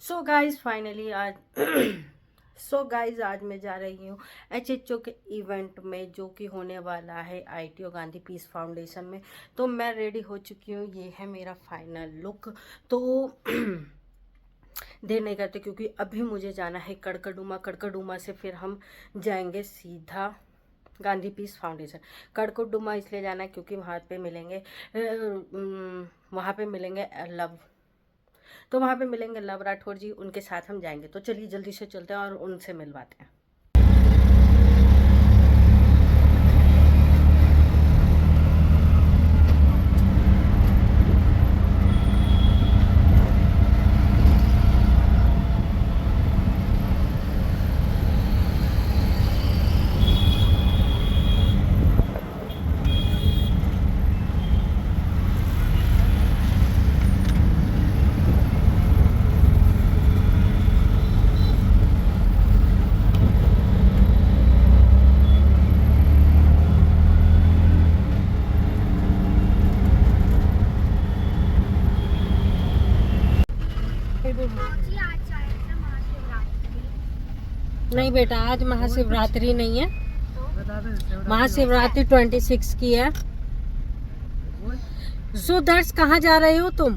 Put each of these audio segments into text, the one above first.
So guys finally आज आज मैं जा रही हूँ एचएचओ के इवेंट में जो कि होने वाला है आईटीओ गांधी पीस फाउंडेशन में। तो मैं रेडी हो चुकी हूँ, ये है मेरा फाइनल लुक। तो देर नहीं करते क्योंकि अभी मुझे जाना है कड़कड़डुमा से फिर हम जाएंगे सीधा गांधी पीस फाउंडेशन। कड़कड़डुमा इसलिए जाना है क्योंकि वहाँ पे मिलेंगे लव, तो वहाँ पे मिलेंगे लव राठौर जी, उनके साथ हम जाएंगे। तो चलिए जल्दी से चलते हैं और उनसे मिलवाते हैं। नहीं बेटा, आज महाशिवरात्रि नहीं है, महाशिवरात्रि 26 की है। सो दर्श, कहाँ जा रहे हो तुम?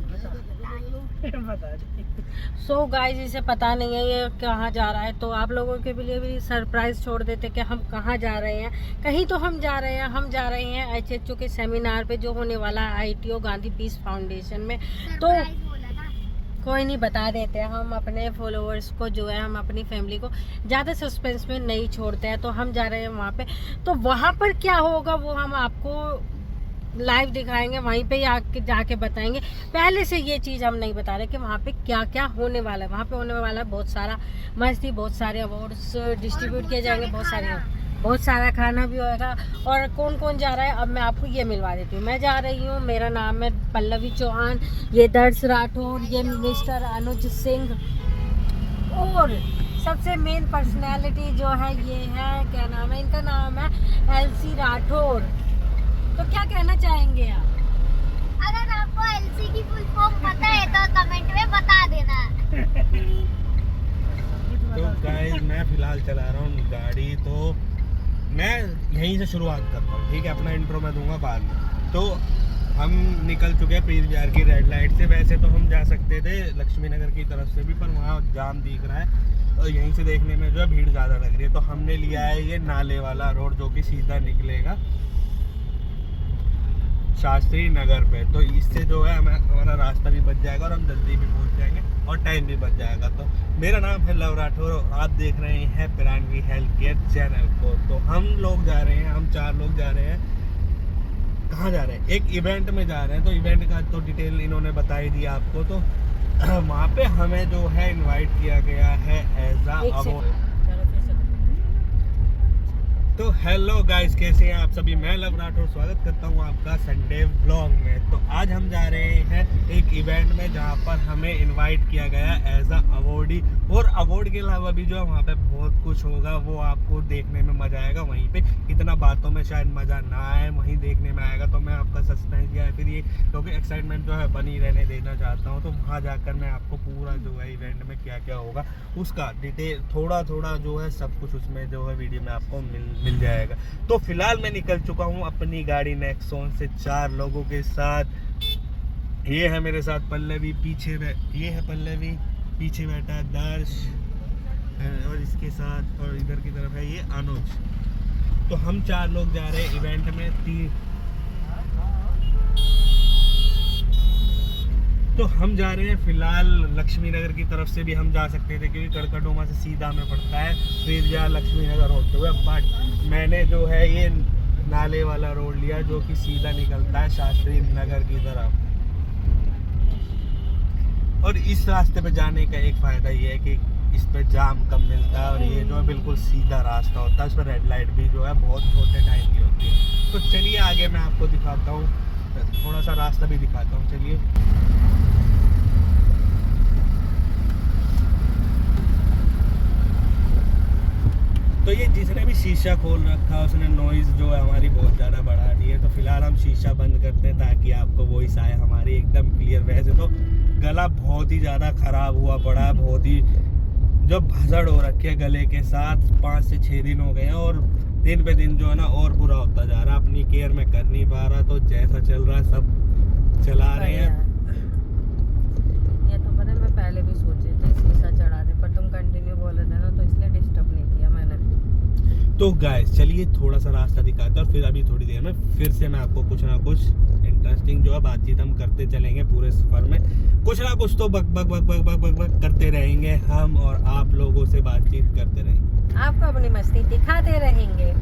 सो गाइस, इसे पता नहीं है ये कहाँ जा रहा है, तो आप लोगों के लिए भी सरप्राइज छोड़ देते कि हम कहाँ जा रहे हैं। कहीं तो हम जा रहे हैं एचएचओ के सेमिनार पे जो होने वाला है आईटीओ गांधी पीस फाउंडेशन में। तो कोई नहीं, बता देते हैं हम अपने फॉलोअर्स को, जो है हम अपनी फैमिली को ज़्यादा सस्पेंस में नहीं छोड़ते हैं। तो हम जा रहे हैं वहाँ पे, तो वहाँ पर क्या होगा वो हम आपको लाइव दिखाएंगे, वहीं पे आके जाके बताएंगे। पहले से ये चीज़ हम नहीं बता रहे कि वहाँ पे क्या क्या होने वाला है। वहाँ पे होने वाला है बहुत सारा मस्ती, बहुत सारे अवार्ड्स डिस्ट्रीब्यूट किए जाएंगे, बहुत सारा खाना भी होगा। और कौन कौन जा रहा है अब मैं आपको ये मिलवा देती हूँ। मैं जा रही हूँ, मेरा नाम है पल्लवी चौहान, ये दर्श राठौर, ये मिस्टर अनुज सिंह, और सबसे मेन पर्सनैलिटी जो है ये है, क्या नाम है इनका, नाम है एलसी राठौर। तो क्या कहना चाहेंगे आप? अगर आपको एलसी की फुल फॉर्म पता है तो कमेंट में बता देना। तो गाइस, मैं फिलहाल चला रहा हूँ गाड़ी, तो मैं यहीं से शुरुआत करता हूँ, ठीक है। अपना इंट्रो मैं दूंगा बाद में। तो हम निकल चुके हैं पीर बिहार की रेड लाइट से। वैसे तो हम जा सकते थे लक्ष्मी नगर की तरफ से भी, पर वहाँ जाम दिख रहा है और यहीं से देखने में जो है भीड़ ज़्यादा लग रही है। तो हमने लिया है ये नाले वाला रोड जो कि सीधा निकलेगा शास्त्री नगर पे। तो इससे जो है हमारा रास्ता भी बच जाएगा और हम जल्दी भी पहुंच जाएंगे और टाइम भी बच जाएगा। तो मेरा नाम है लव राठौर और आप देख रहे हैं पिरानवी हेल्थ केयर चैनल को। तो हम लोग जा रहे हैं, हम 4 लोग जा रहे हैं। कहाँ जा रहे हैं? एक इवेंट में जा रहे हैं। तो इवेंट का तो डिटेल इन्होंने बता ही दिया आपको। तो वहाँ पे हमें जो है इन्वाइट किया गया है एज अ। तो हेलो गाइस, कैसे हैं आप सभी? मैं लव राठौर स्वागत करता हूं आपका संडे व्लॉग में। तो आज हम जा रहे हैं एक इवेंट में जहां पर हमें इनवाइट किया गया एज अ अवॉर्डी। और अवार्ड के अलावा भी जो है वहां पे बहुत कुछ होगा, वो आपको देखने में मजा आएगा। वहीं पे इतना बातों में शायद मजा ना आए, वहीं देखने में आएगा। तो मैं आपका सस्पेंस या फिर ये क्योंकि एक्साइटमेंट जो है बनी रहने देना चाहता हूँ। तो वहाँ जाकर मैं आपको पूरा जो है इवेंट में क्या क्या होगा उसका डिटेल थोड़ा थोड़ा जो है सब कुछ उसमें जो है वीडियो में आपको मिल जाएगा। तो फिलहाल मैं निकल चुका हूँ अपनी गाड़ी नेक्सॉन से 4 लोगों के साथ। ये है मेरे साथ पल्लवी, ये है पल्लवी, पीछे बैठा है दर्श, और इसके साथ और इधर की तरफ है ये अनुज। तो हम 4 लोग जा रहे हैं इवेंट में। तो हम जा रहे हैं फिलहाल लक्ष्मी नगर की तरफ से भी हम जा सकते थे क्योंकि कड़कड़डुमा से सीधा हमें पड़ता है फिर जा लक्ष्मी नगर होते हुए। बट मैंने जो है ये नाले वाला रोड लिया जो कि सीधा निकलता है शास्त्री नगर की तरफ। और इस रास्ते पे जाने का एक फ़ायदा ये है कि इस पे जाम कम मिलता है और ये जो है बिल्कुल सीधा रास्ता होता है। इस पर रेड लाइट भी जो है बहुत छोटे टाइम की होती है। तो चलिए आगे मैं आपको दिखाता हूँ, थोड़ा सा रास्ता भी दिखाता हूँ। चलिए तो ये जिसने भी शीशा खोल रखा है उसने नॉइज़ जो है हमारी बहुत ज़्यादा बढ़ा दी है। तो फिलहाल हम शीशा बंद करते हैं ताकि आपको वॉइस आए हमारी एकदम क्लियर। वैसे तो गला बहुत ही ज़्यादा ख़राब हुआ पड़ा है, बहुत ही जो भसड़ हो रखी है गले के साथ। 5 से 6 दिन हो गए हैं और दिन पे दिन जो है ना और बुरा होता जा रहा है। अपनी केयर में कर नहीं पा रहा, तो जैसा चल रहा है सब चला रहे हैं। ये तो पता है, मैं पहले भी सोचे थे शीशा चढ़ा दे, पर तुम कंटिन्यू बोल रहे थे ना, तो इसलिए डिस्टर्ब नहीं किया मैंने। तो गाइस चलिए थोड़ा सा रास्ता दिखाते हैं और फिर अभी थोड़ी देर में फिर से मैं आपको कुछ ना कुछ इंटरेस्टिंग जो है बातचीत हम करते चलेंगे। पूरे सफर में कुछ ना कुछ तो बक बक बक बक बक बक बक करते रहेंगे हम, और आप लोगों से बातचीत करते रहेंगे, आपको अपनी मस्ती दिखाते रहेंगे।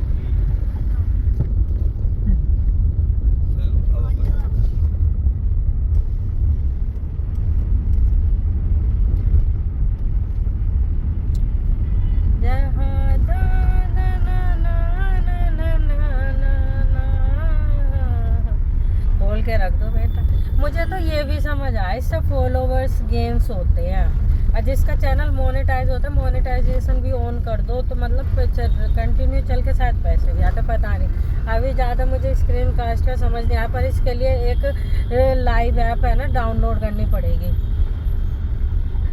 खोल के रख दो बेटा। मुझे तो ये भी समझ आया, इससे फॉलोवर्स गेन्स होते हैं, और जिसका चैनल मोनेटाइज होता है मोनेटाइजेशन भी ऑन कर दो, तो मतलब कंटिन्यू चल के शायद पैसे भी आते, पता नहीं। अभी ज़्यादा मुझे स्क्रीन कास्ट का समझ नहीं आया, पर इसके लिए एक लाइव ऐप है ना, डाउनलोड करनी पड़ेगी।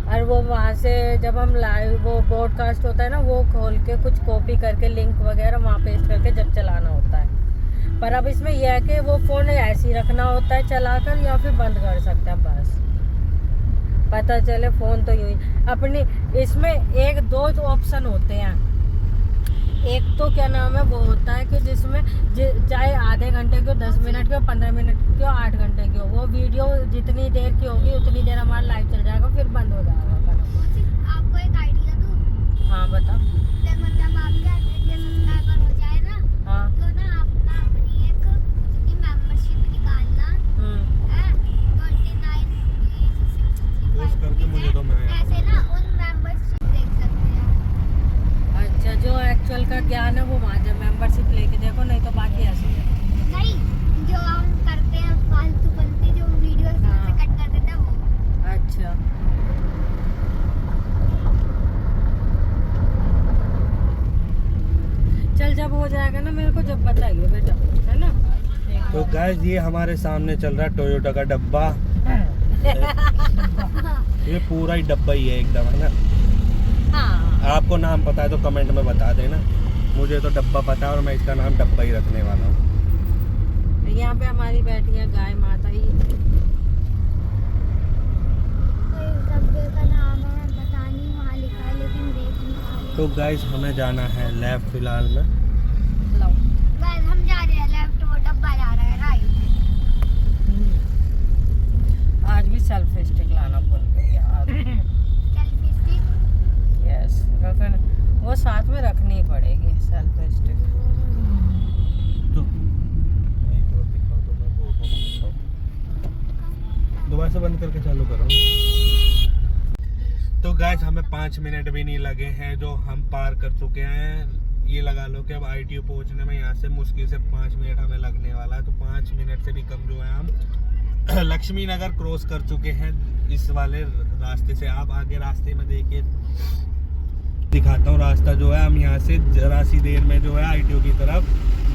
और वो वहाँ से जब हम लाइव वो ब्रॉडकास्ट होता है ना, वो खोल के कुछ कॉपी करके लिंक वगैरह वहाँ पेस्ट करके जब चलाना होता है। पर अब इसमें यह है कि वो फ़ोन ऐसे ही रखना होता है चलाकर, या फिर बंद कर सकते हैं बस, पता चले फ़ोन तो यूँ ही अपनी। इसमें एक दो ऑप्शन होते हैं, एक तो क्या नाम है वो होता है कि जिसमें चाहे आधे घंटे की हो, 10 मिनट की हो, 15 मिनट की हो, 8 घंटे की हो, वो वीडियो जितनी देर की होगी उतनी देर हमारा लाइव चल जाएगा, फिर बंद हो जाएगा। आपको एक आइडिया दूँ? हाँ बता। मतलब आपके 100 सब्सक्राइबर हो जाए ना, हाँ। तो ना अपना अपनी एक उसकी मेंबरशिप निकालना है, 29 करके मुझे तो मैं ऐसे ना उन मेंबरशिप देख सकते हैं। अच्छा, जो एक्चुअल का ज्ञान है वो वहाँ जब मेंबरशिप लेके देखो, नहीं तो बाकी ऐसे ही है। नहीं, जो हम करते हैं फालतू बनती जो वीडियो से कट कर देते हैं वो। अच्छा, चल जब हो जाएगा ना मेरे को जब बताइए बेटा, है ना। तो गाइस ये हमारे सामने चल रहा है टोयोटा का डब्बा। ये पूरा ही डब्बा ही है एकदम, है ना। हाँ, आपको नाम पता है तो कमेंट में बता देना। मुझे तो डब्बा पता है और मैं इसका नाम डब्बा ही रखने वाला हूँ। यहाँ पे हमारी बैठी है गाय माता ही। तो इस डब्बे का नाम है पता नहीं, वहाँ लिखा है लेकिन देख नहीं पा रहे। तो गाइस हमें जाना है लेफ्ट फिलहाल में। लो। बस हम जा रहे हैं लेफ्ट, वो डब्बा जा रहा है राइट। आज भी सेल्फ स्टिक लाना भूल गई यार। Selfie stick. यस, वो साथ में रखनी ही पड़ेगी सेल्फ स्टिक। तो नहीं तो दिखाओ तो मैं वो बताऊं। दोबारा से बंद करके चालू करो। तो गाइस हमें 5 मिनट भी नहीं लगे हैं जो हम पार कर चुके हैं। ये लगा लो कि अब ITO पहुंचने में यहाँ से मुश्किल से 5 मिनट हमें लगने वाला है। तो 5 मिनट से भी कम जो है हम लक्ष्मी नगर क्रॉस कर चुके हैं इस वाले रास्ते से। आप आगे रास्ते में देखिए, दिखाता हूँ रास्ता जो है। हम यहाँ से जरा सी देर में जो है ITO की तरफ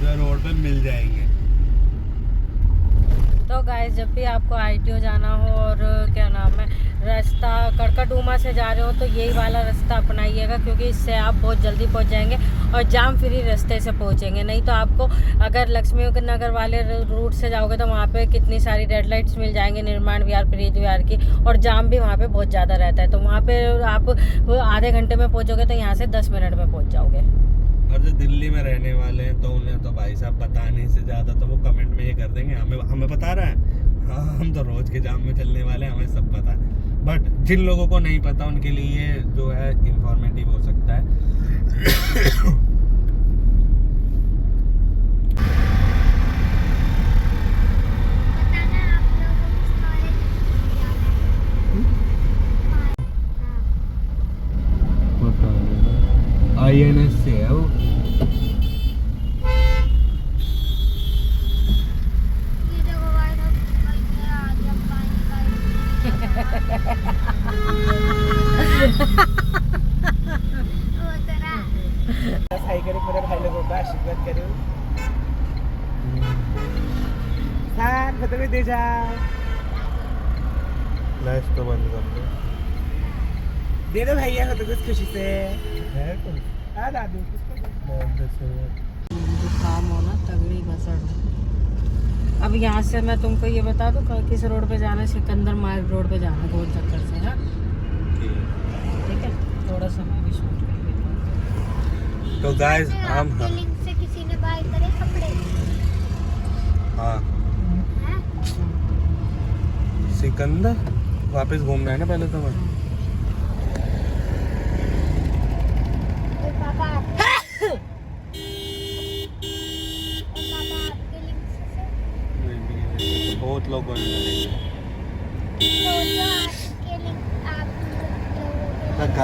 जो है रोड पे मिल जाएंगे। तो गाइस जब भी आपको ITO जाना हो और क्या नाम है रास्ता कड़कड़डूमा से जा रहे हो तो यही वाला रास्ता अपनाइएगा, क्योंकि इससे आप बहुत जल्दी पहुंच जाएंगे और जाम फ्री रास्ते से पहुंचेंगे। नहीं तो आपको अगर लक्ष्मी नगर वाले रूट से जाओगे तो वहाँ पे कितनी सारी रेड लाइट्स मिल जाएंगी, निर्माण विहार, प्रीत विहार की, और जाम भी वहाँ पे बहुत ज़्यादा रहता है। तो वहाँ पे आप आधे घंटे में पहुँचोगे तो यहाँ से 10 मिनट में पहुँच जाओगे। और जो दिल्ली में रहने वाले हैं तो उन्हें तो भाई साहब बताने से ज़्यादा तो वो कमेंट में ये कर देंगे हमें बता रहा है। हाँ, हम तो रोज़ के जाम में चलने वाले हैं, हमें सब पता है। बट जिन लोगों को नहीं पता उनके लिए ये जो है इंफॉर्मेटिव हो सकता है। INS से है वो। ये देखो भाई साहब, आ गया पानी का। वो तेरा जान फोटो में दे जा। फ्लैश तो बंद कर दो। दे दो भैया फोटो कुछ खुशी से। है कुछ? हाँ दादू जुकाम हो ना तगड़ी घसड़। अब यहाँ से मैं तुमको ये बता दूँ किस रोड पे जाना है। सिकंदर मार्ग रोड पे जाना है गोल चक्कर से। हाँ ठीक है, थोड़ा समय भी शूट कर लेता हूँ। तो गाइस हम आपके लिंक से किसी ने बाय करे कपड़े? हाँ हैं? सिकंदर वापस घूमना है ना पहले तो मैं। और पापा आपके लिंक से बहुत लोग तो जो आपके लिंक आप लोगों के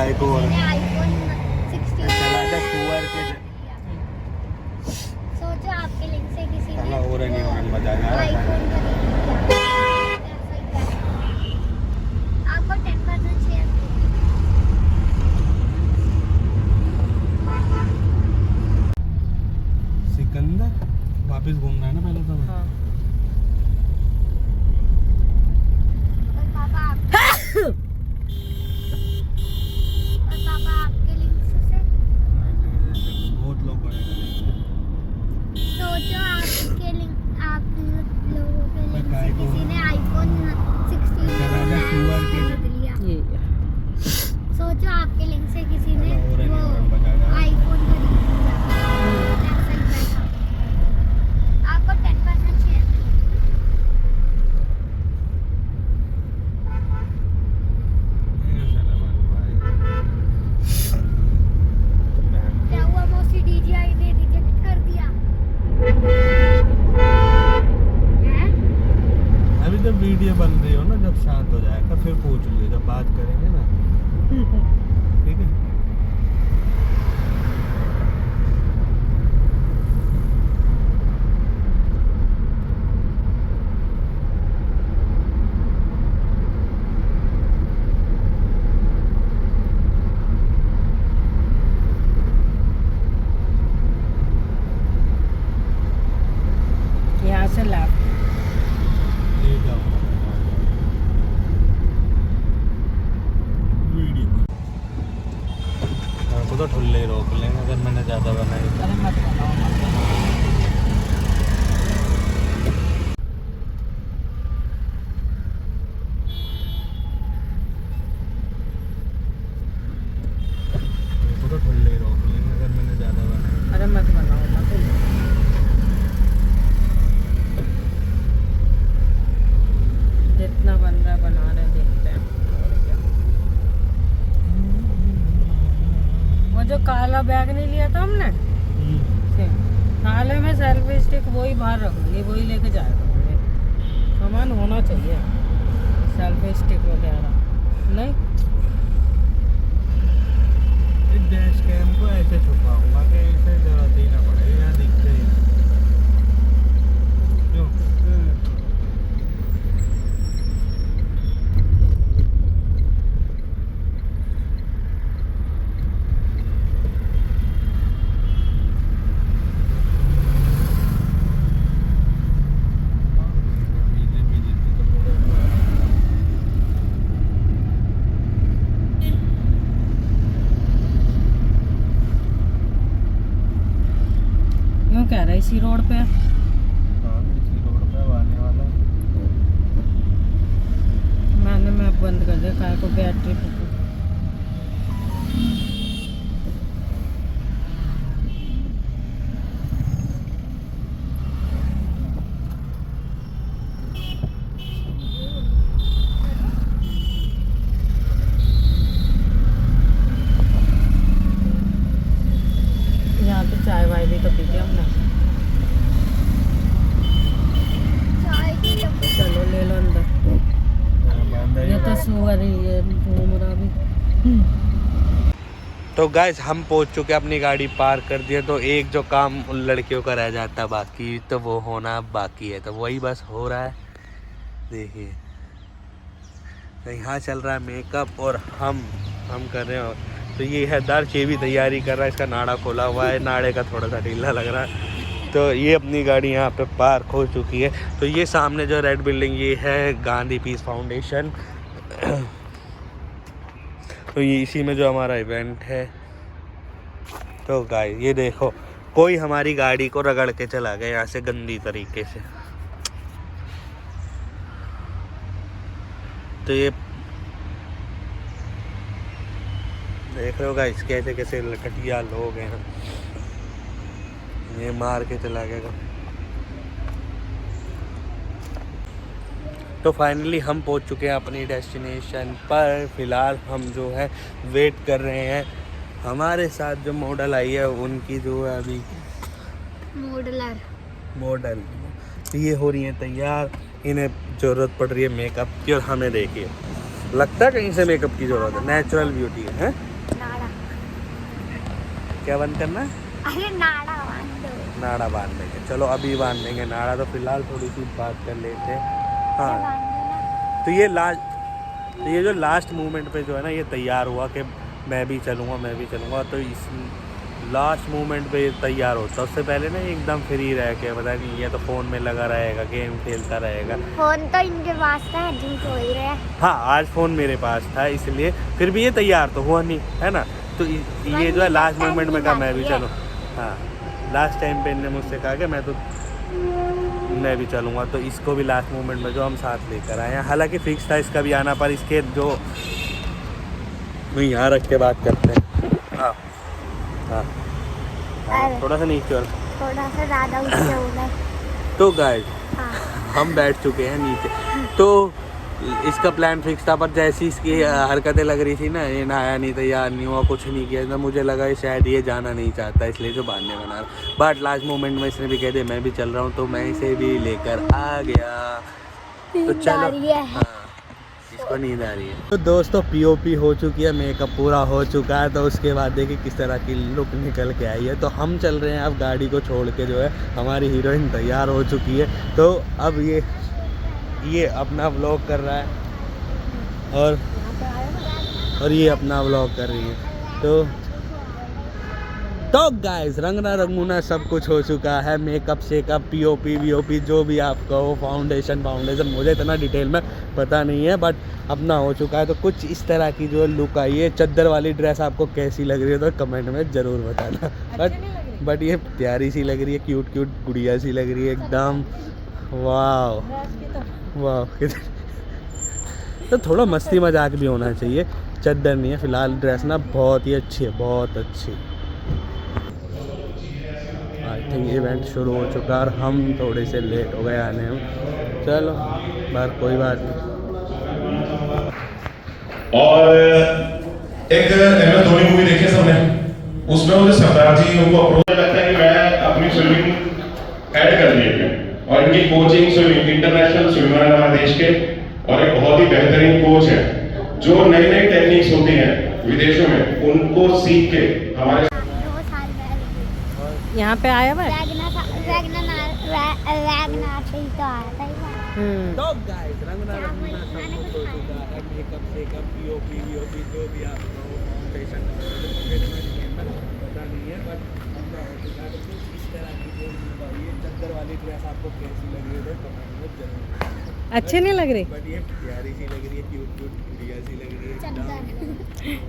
गाय को किसी ने आईफोन 16 चला जा सुअर के सोचो आपके लिंक से किसी ने और नहीं और मजा आ आईफोन खरीद लिया। आपको 10% शेयर सिकंदर वापस घूमना है ना पहले तो मैं। हाँ और पापा आपके लिंक से बहुत लोग सोचो आपके लिंक आप लोगों के लिंक गाय से को- किसी ने आईफोन 16 चला जा सुअर के खरीद लिया। ये सोचो आपके लिंक से किसी ने और नहीं वो और मजा आ आईफोन खरीद लिया। ऐसा ही पैसा आपको 10% शेयर क्या हुआ मौसी DJI ने रिजेक्ट कर दिया हैं? अभी जब वीडियो बन रही हो ना, जब शांत हो जाएगा फिर पूछ लियो, जब बात करेंगे ना। ठीक है। यहाँ से लेफ्ट। ले जाओ वीडियो को तो ठुल्ले ही रोक लेंगे अगर मैंने ज़्यादा बनाई तो। अरे मत बनाओ मत बनाओ। मेरे को तो ठुल्ले ही रोक लेंगे अगर मैंने ज़्यादा बनाई। अरे मत बनाओ मत बनाओ। जितना बन रहा है बना रहे देखते हैं और क्या। वो जो काला बैग नहीं लिया था हमने नाले में सेल्फी स्टिक वही बाहर रखूंगी, वही लेके जाया करूँगी। सामान होना चाहिए सेल्फी स्टिक वगैरह नहीं। इस डैश कैम को ऐसे छुपाऊंगा कि इसे जरूरत ही ना पड़े, यहाँ दिखते ही ना। क्यों? क्यों कह रहा है इसी रोड पे? हाँ, इसी रोड पे आने वाला है। मैंने मैप बंद कर दिया कार को बैटरी पे। यहाँ पे चाय वाय भी तो पी के हमने। चाय की टपरी चलो ले लो अंदर। ये तो सुअर ही है घूम रहा भी। तो गाइस हम पहुंच चुके हैं, अपनी गाड़ी पार्क कर दी है। तो एक जो काम उन लड़कियों का रह जाता बाकी, तो वो होना बाकी है, तो वही बस हो रहा है। देखिए तो यहाँ चल रहा है मेकअप और हम कर रहे हैं। तो ये है दर्श, ये भी तैयारी कर रहा है, इसका नाड़ा खोला हुआ है, नाड़े का थोड़ा सा ढीला लग रहा है। तो ये अपनी गाड़ी यहाँ पे पार्क हो चुकी है। तो ये सामने जो रेड बिल्डिंग ये है गांधी पीस फाउंडेशन। तो ये इसी में जो हमारा इवेंट है। तो गाइस ये देखो कोई हमारी गाड़ी को रगड़ के चला गया यहाँ से गंदी तरीके से। तो ये देख रहे हो गाइस कैसे कैसे लकटिया लोग हैं। ये मार के चला गया। तो फाइनली हम पहुंच चुके हैं अपनी डेस्टिनेशन पर। फिलहाल हम जो है वेट कर रहे हैं। हमारे साथ जो मॉडल आई है उनकी जो है अभी मॉडल ये हो रही है तैयार। इन्हें ज़रूरत पड़ रही है मेकअप की और हमें देखिए लगता है कहीं से मेकअप की ज़रूरत है। नेचुरल ब्यूटी है। नाड़ा। क्या बंद करना है? अरे नाड़ा बांध दो। नाड़ा बांध देंगे। चलो अभी बांध देंगे नाड़ा। तो फिलहाल थोड़ी सी बात कर लेते हैं। हाँ तो ये जो लास्ट मोमेंट पे जो है ना ये तैयार हुआ कि मैं भी चलूँगा। तो इस लास्ट मोमेंट पे तैयार होता। उससे पहले ना एकदम फ्री रह के पता नहीं ये तो फ़ोन में लगा रहेगा, गेम खेलता रहेगा। फोन तो इनके पास था, झूठ हो ही रहा है। हाँ आज फ़ोन मेरे पास था इसलिए फिर भी ये तैयार तो हुआ नहीं है ना। तो ये जो है लास्ट मोमेंट में कहा मैं भी चलूँ। हाँ लास्ट टाइम पे इनने मुझसे कहा कि मैं भी चलूँगा। तो इसको भी लास्ट मोमेंट में जो हम साथ लेकर आए हैं। हालांकि फिक्स था इसका भी आना पर इसके जो यहाँ रख के बात करते हैं। हाँ थोड़ा सा नीचे और थोड़ा सा ज़्यादा ऊंचा होगा। तो गाइस हाँ। हम बैठ चुके हैं नीचे। तो इसका प्लान फिक्स था पर जैसी इसकी हरकतें लग रही थी ना ये नहाया नहीं, तैयार नहीं हुआ, कुछ नहीं किया। तो मुझे लगा शायद ये जाना नहीं चाहता इसलिए जो बहाने बना रहा। बट लास्ट मोमेंट में इसने भी कह दिया मैं भी चल रहा हूँ। तो मैं इसे भी लेकर आ गया। तो चलो हाँ इसको नींद आ रही है। तो दोस्तों पीओपी हो चुकी है, मेकअप पूरा हो चुका है। तो उसके बाद देखिए किस तरह की लुक निकल के आई है। तो हम चल रहे हैं अब गाड़ी को छोड़ के। जो है हमारी हीरोइन तैयार हो चुकी है। तो अब ये अपना व्लॉग कर रहा है और ये अपना व्लॉग कर रही है। तो गाइस रंगना रंगूना सब कुछ हो चुका है। मेकअप शेकअप पीओपी वीओपी जो भी आप कहो, फाउंडेशन मुझे इतना डिटेल में पता नहीं है बट अपना हो चुका है। तो कुछ इस तरह की जो लुक आई है। चद्दर वाली ड्रेस आपको कैसी लग रही है तो कमेंट में ज़रूर बताना। बट ये प्यारी सी लग रही है, क्यूट गुड़िया सी लग रही है एकदम। वाह तो थोड़ा मस्ती मजाक भी होना चाहिए। चद्दर नहीं है फिलहाल। ड्रेस ना बहुत ही अच्छी है, बहुत अच्छी। आई थिंक इवेंट शुरू हो चुका और हम थोड़े से लेट हो गए आने में। चलो बात कोई बात नहीं। और एक MS धोनी मूवी देखी है सबने, उसमें मुझे सरदार जी उनको अप्रोच लगता है कि मैं अपनी स्विमिंग ऐड कर ली है। और इनकी कोचिंग स्विमिंग इंटरनेशनल स्विमर है हमारे देश के और एक बहुत ही बेहतरीन कोच है। जो नई टेक्निक्स होती हैं विदेशों में उनको सीख के हमारे 2 साल पहले यहाँ पे आया हुआ है। वैगनार से ही तो आया था। तो गाइस रंगना रंगूना सब कुछ हो चुका है। मेकअप शेकअप पीओपी वीओपी जो भी आप फाउंडेशन पता नहीं है बट अपना हो चुका है। तो इस तरह की जो ये चद्दर वाली ड्रेस आपको कैसी लग रही है तो कमेंट में जरूर। अच्छी नहीं लग रही बट ये प्यारी सी लग रही है, क्यूट गुड़िया सी लग रही है एकदम।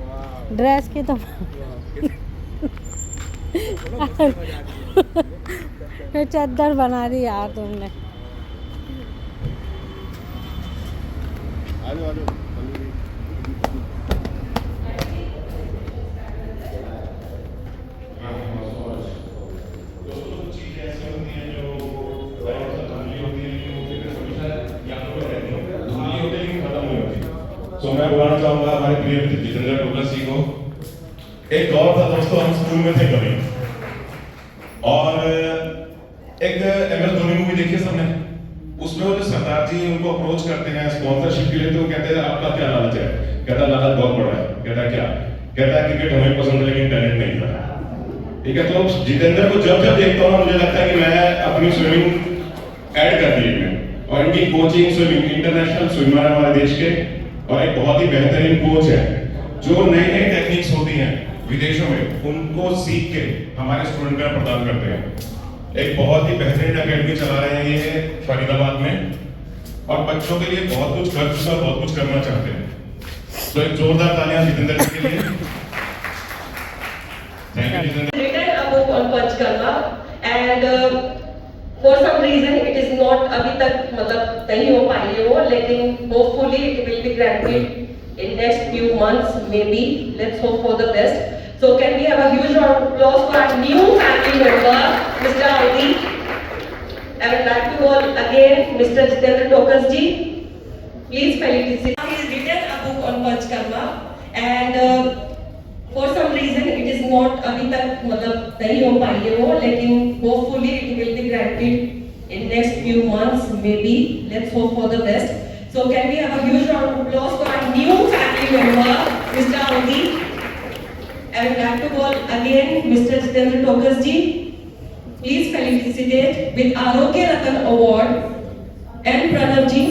वाह ड्रेस की तो चद्दर बना दी यार तुमने। तो मैं बुलाना चाहूंगा हमारे प्रिय मित्र जितेंद्र टोकस जी को। एक दौर था दोस्तों हम स्कूल में थे कभी और एक MS धोनी मूवी देखी है सबने, उसमें वो जो सरदार जी उनको अप्रोच करते हैं स्पॉन्सरशिप के लिए। तो कहते हैं आपका क्या लालच है? कहता लालच बहुत बड़ा है। कहता क्या? कहता है क्रिकेट हमें पसंद है लेकिन टैलेंट नहीं था। ठीक है। तो जितेंद्र को जब देखता हूँ मुझे लगता है कि मैं अपनी स्विमिंग ऐड कर दी है। और इनकी कोचिंग स्विमिंग इंटरनेशनल स्विमर है हमारे देश के और एक बहुत ही बेहतरीन कोच है। जो नई टेक्निक्स होती हैं विदेशों में उनको सीख के हमारे स्टूडेंट में प्रदान करते हैं। एक बहुत ही बेहतरीन अकेडमी चला रहे हैं ये फरीदाबाद में, और बच्चों के लिए बहुत कुछ कर चुका, बहुत कुछ करना चाहते हैं। तो एक जोरदार तालियां जितेंद्र जी के लिए। Thank you Jitendra. Written a book on Panchkarma and for some reason it is not अभी तक मतलब नहीं हो पाई है वो, लेकिन hopefully it will be granted in next few months maybe. Let's hope for the best. So can we have a huge round of applause for our new family member, Mr. Audi. I would like to call again Mr. Jitendra Tokas ji. Please felicitate. He has written a book on Panchkarma and for some reason it is not अभी तक मतलब नहीं हो पाई है वो, लेकिन hopefully it will be granted in next few months maybe. Let's hope for the best. So can we have a huge round of applause for our new family member, Mr. Audi. I would like to call again Mr. Jitendra Tokas ji. Please felicitate with Arogya Ratan Award and Pranav ji.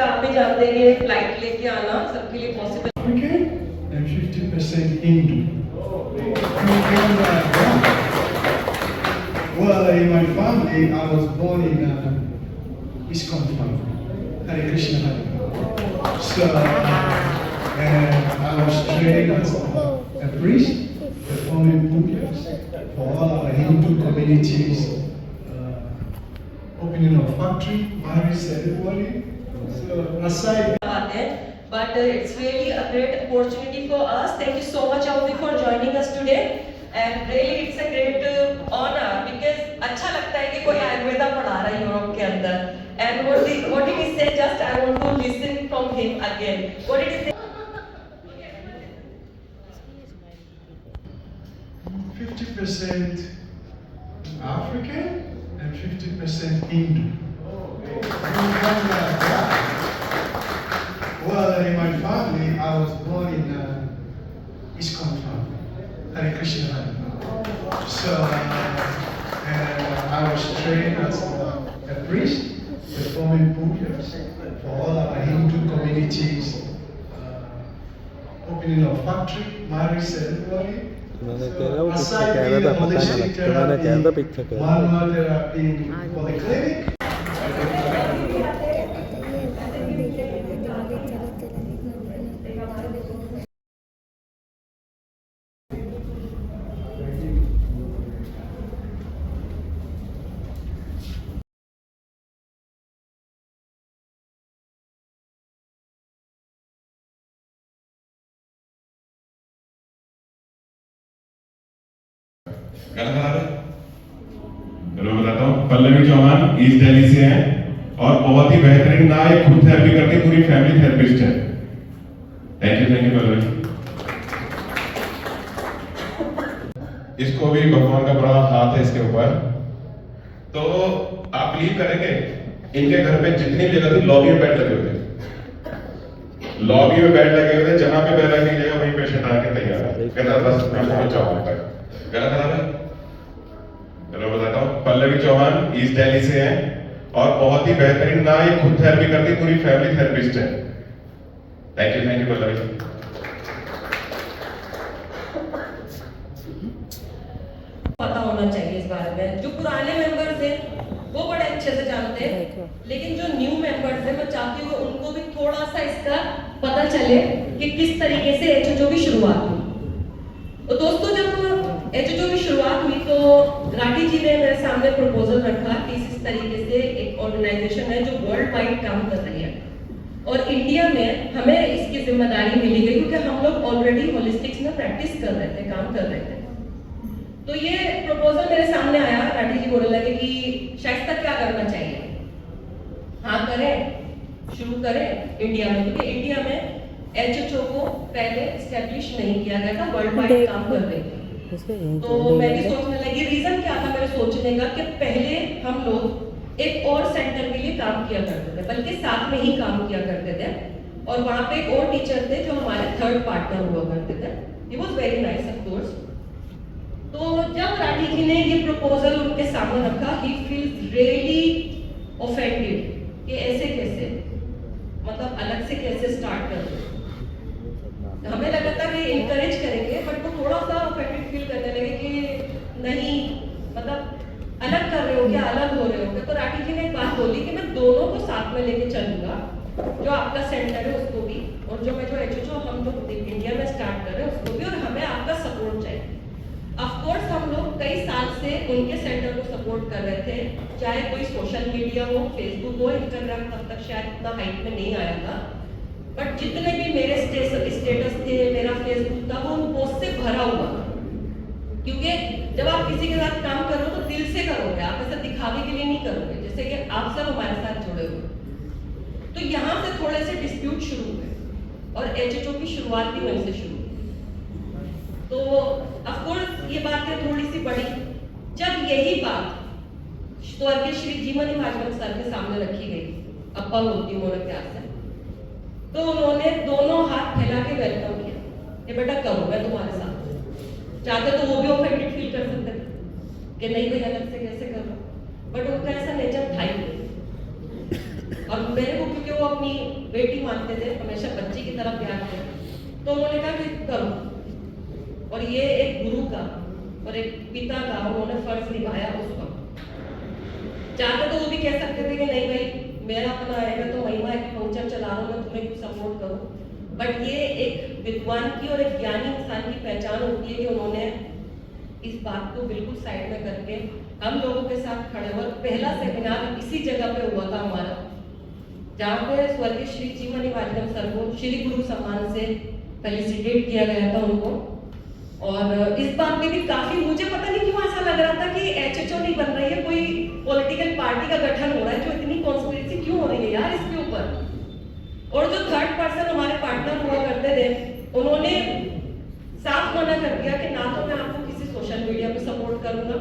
आप भी जानते हैं ये flight लेके आना सबके लिए possible African and 50% Hindu. Well, in my family, I was born in ISKCON family, Hare Krishna Hare. So, I was trained as a priest, performing pujas for all our Hindu communities, opening of factory, marriage ceremony. So, aside. But it's really a great opportunity for us. Thank you so much, Audi, for joining us today. And really, it's a great honor because अच्छा लगता है कि कोई आयुर्वेदा पढ़ा रहा है Europe के अंदर. And what did he say? Just I want to listen from him again. What did he say? 50% African and 50% Hindu. Well, in my family, I was born in ISKCON family, Hare Krishna Hare. So, I was trained as a priest, performing pujas for all our Hindu communities, opening of factory, marriage ceremony. मैंने कह रहा हूँ पीछे कह रहा था पता नहीं लगता, मैंने कह रहा था पीछे कह रहा manual therapy for the clinic. Hello, बताता हूँ। पल्लवी चौहान ईस्ट दिल्ली से हैं और बहुत ही बेहतरीन ना ये खुद थेरेपी करके पूरी फैमिली थेरेपिस्ट है। Thank you Pallavi. इसको भी भगवान का बड़ा हाथ है इसके ऊपर। तो आप बिलीव करेंगे, इनके घर पे जितनी जगह थी लॉबी में बेड लगे हुए थे, लॉबी में बेड लगे हुए थे, जहां पे बेड लगी जगह वहीं पेशेंट आके तैयार है, कहता बस मैं पहुंच जाऊंगा। गलत है। चलो बताता हूँ। पल्लवी चौहान ईस्ट दिल्ली से हैं और बहुत ही बेहतरीन ना ये खुद थेरेपी करती पूरी फैमिली थेरेपिस्ट है। Thank you Pallavi. पता होना चाहिए इस बारे में। जो पुराने मेंबर्स हैं वो बड़े अच्छे से जानते हैं, लेकिन जो न्यू मेंबर्स हैं मैं चाहती हूँ उनको भी थोड़ा सा इसका पता चले कि किस तरीके से एचएचओ की शुरुआत हुई। तो दोस्तों, जब एचएचओ की शुरुआत हुई तो राठी जी ने मेरे सामने प्रपोजल रखा कि इस तरीके से एक ऑर्गेनाइजेशन है जो वर्ल्ड वाइड काम कर रही है और इंडिया में हमें इसकी जिम्मेदारी मिली गई क्योंकि हम लोग ऑलरेडी होलिस्टिक्स में प्रैक्टिस कर रहे थे, काम कर रहे थे। तो ये प्रपोजल मेरे सामने आया, राठी जी बोलने लगे कि शाइस्ता क्या करना चाहिए, हाँ करें, शुरू करें इंडिया में, क्योंकि इंडिया में एचएचओ को पहले एस्टेब्लिश नहीं किया गया था, वर्ल्ड वाइड काम कर रहे थे। तो मैं भी सोचने लगी, रीजन क्या था मेरे सोचने का कि पहले हम लोग एक और सेंटर के लिए काम किया करते थे, बल्कि साथ में ही काम किया करते थे और वहाँ पे एक और टीचर थे जो हमारे थर्ड पार्टनर हुआ करते थे। He was very nice of course. तो जब राठी जी ने ये प्रपोजल उनके सामने रखा, ही फील्स रियली ऑफेंडेड कि ऐसे कैसे, मतलब अलग से कैसे स्टार्ट कर दो। हमें लगा था कि इनकरेज करेंगे, बट वो थोड़ा सा ऑफेंडेड फील करने लगे कि नहीं, मतलब अलग कर रहे हो क्या, अलग हो रहे हो क्या। तो राठी जी ने एक बात बोली कि मैं दोनों को साथ में लेके चलूंगा, जो आपका सेंटर है उसको भी, और जो एचएचओ हम लोग इंडिया में स्टार्ट कर रहे हैं उसको भी, और हमें आपका सपोर्ट चाहिए। ऑफकोर्स हम लोग कई साल से उनके सेंटर को सपोर्ट कर रहे थे, चाहे कोई सोशल मीडिया हो, फेसबुक हो, इंस्टाग्राम तब तक शायद इतना हाइट में नहीं आया था, बट जितने भी मेरे स्टेटस थे, मेरा फेसबुक था, वो पोस्ट से भरा हुआ था। क्योंकि जब आप किसी के साथ काम करो तो दिल से करोगे, आप ऐसा दिखावे के लिए नहीं करोगे, जैसे कि आप सब हमारे साथ जुड़े हुए। तो यहाँ से थोड़े से डिस्प्यूट शुरू हुए और एचएचओ की शुरुआत भी वहीं से शुरू हुई। तो ऑफकोर्स ये बातें थोड़ी सी बढ़ी जब यही बात स्वर्गीय श्री जीमनी महाजन सर के सामने रखी गई, अप्पा मूर्ति मोनत्यार से, तो उन्होंने दोनों हाथ फैला के वेलकम किया, ये बेटा करो, मैं तुम्हारे साथ। चाहते तो वो भी ऑफेंडेड फील कर सकते थे कि नहीं भाई अलग से कैसे कर लो, बट उनका ऐसा नेचर था ही नहीं। और मेरे को क्योंकि वो अपनी बेटी मानते थे, हमेशा बच्ची की तरह प्यार थे, तो उन्होंने कहा कि करो। और ये एक गुरु का और एक पिता का उन्होंने फर्ज निभाया उस वक्त। चाहते तो वो भी कह सकते थे कि नहीं भाई मेरा अपना आएगा तो महिमा एक फंक्शन चला रहा हूँ, मैं तुम्हें कुछ सपोर्ट करूँ, बट ये एक विद्वान की और एक ज्ञानी इंसान की पहचान होती है कि उन्होंने इस बात को बिल्कुल साइड में करके हम लोगों के साथ खड़े हुए। पहला सेमिनार इसी जगह पे हुआ था हमारा, जहाँ पे स्वर्गीय श्री जीमनी वाजगम सर को श्री गुरु सम्मान से फेलिसिटेट किया गया था उनको। और इस बात में भी काफी, मुझे पता नहीं क्यों ऐसा लग रहा था कि एचएचओ नहीं बन रही है, कोई पॉलिटिकल पार्टी का गठन हो रहा है, जो इतनी कॉन्स्पिरेसी क्यों हो रही है यार इसके ऊपर। और जो थर्ड पर्सन हमारे पार्टनर हुआ करते थे, उन्होंने साफ मना कर दिया कि ना तो मैं आपको किसी सोशल मीडिया पे सपोर्ट करूंगा,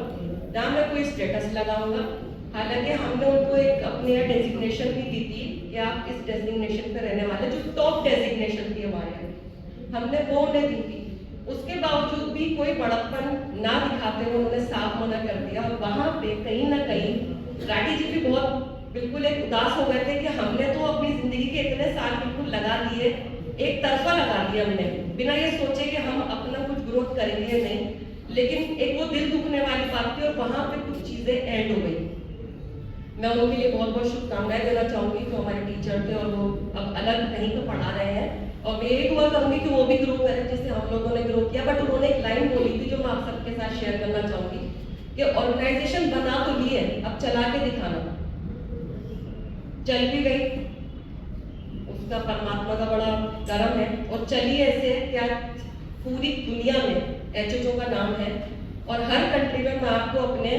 ना मैं कोई स्टेटस लगाऊंगा। हालांकि हमने उनको एक अपने डेजिग्नेशन भी दी थी कि आप इस डेजिग्नेशन पे रहने वाले, जो टॉप डेजिग्नेशन थी हमारे यहाँ, हमने वो उन्हें दी थी। उसके बावजूद भी कोई बड़प्पन ना दिखाते हुए उन्होंने साफ मना कर दिया। और वहां पे कहीं ना कहीं राठी जी भी बहुत बिल्कुल एक उदास हो गए थे कि हमने तो अपनी जिंदगी के इतने साल बिल्कुल लगा दिए, एक तरफा लगा दिया हमने, बिना ये सोचे कि हम अपना कुछ ग्रोथ करेंगे नहीं। लेकिन एक वो दिल दुखने वाली बात थी और वहां पे कुछ चीजें एंड हो गई। मैं उनके लिए बहुत बहुत शुभकामनाएं देना चाहूंगी, जो हमारे टीचर थे और वो अब अलग कहीं तो पढ़ा रहे हैं, और मैं यही दुआ करूंगी कि वो भी ग्रो करें जैसे हम लोगों ने ग्रो किया। बट उन्होंने एक लाइन बोली थी जो मैं आप सबके साथ शेयर करना चाहूंगी कि ऑर्गेनाइजेशन बना तो ली है, अब चला के दिखाना। चल भी गई, उसका परमात्मा का बड़ा करम है, और चली ऐसे क्या पूरी दुनिया में एचएचओ का नाम है, और हर कंट्री में मैं आपको अपने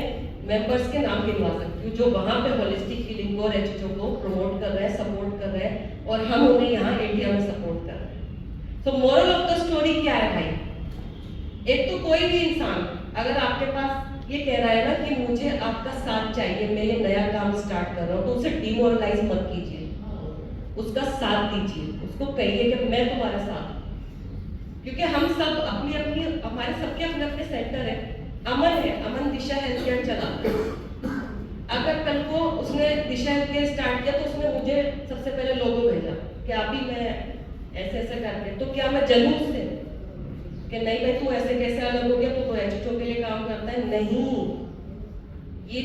मेंबर्स के नाम गिनवा सकती हूँ जो वहाँ पे होलिस्टिक हीलिंग और एचएचओ को प्रमोट कर रहे हैं, सपोर्ट कर रहे हैं, और हम उन्हें यहाँ इंडिया में सपोर्ट कर रहे हैं। तो मोरल ऑफ द स्टोरी क्या है भाई, एक तो कोई भी इंसान अगर आपके पास ये कह रहा है ना कि मुझे आपका साथ चाहिए, मैं ये नया काम स्टार्ट कर रहा हूँ, तो उसे डिमोरलाइज मत कीजिए, उसका साथ दीजिए, उसको कहिए कि मैं तुम्हारे साथ, क्योंकि हम सब अपनी अपनी, हमारे सबके अपने अपने सेंटर है। अमन है, अमन दिशा हेल्थ केयर चलाता है। अगर कल को उसने दिशा हेल्थ केयर स्टार्ट किया तो उसने मुझे सबसे पहले लोगो भेजा कि अभी मैं ऐसे ऐसे करके, तो क्या मैं जलूं उससे कि नहीं भाई तू ऐसे कैसे अलग हो गया, तो एचएचओ के लिए काम करता है? नहीं, ये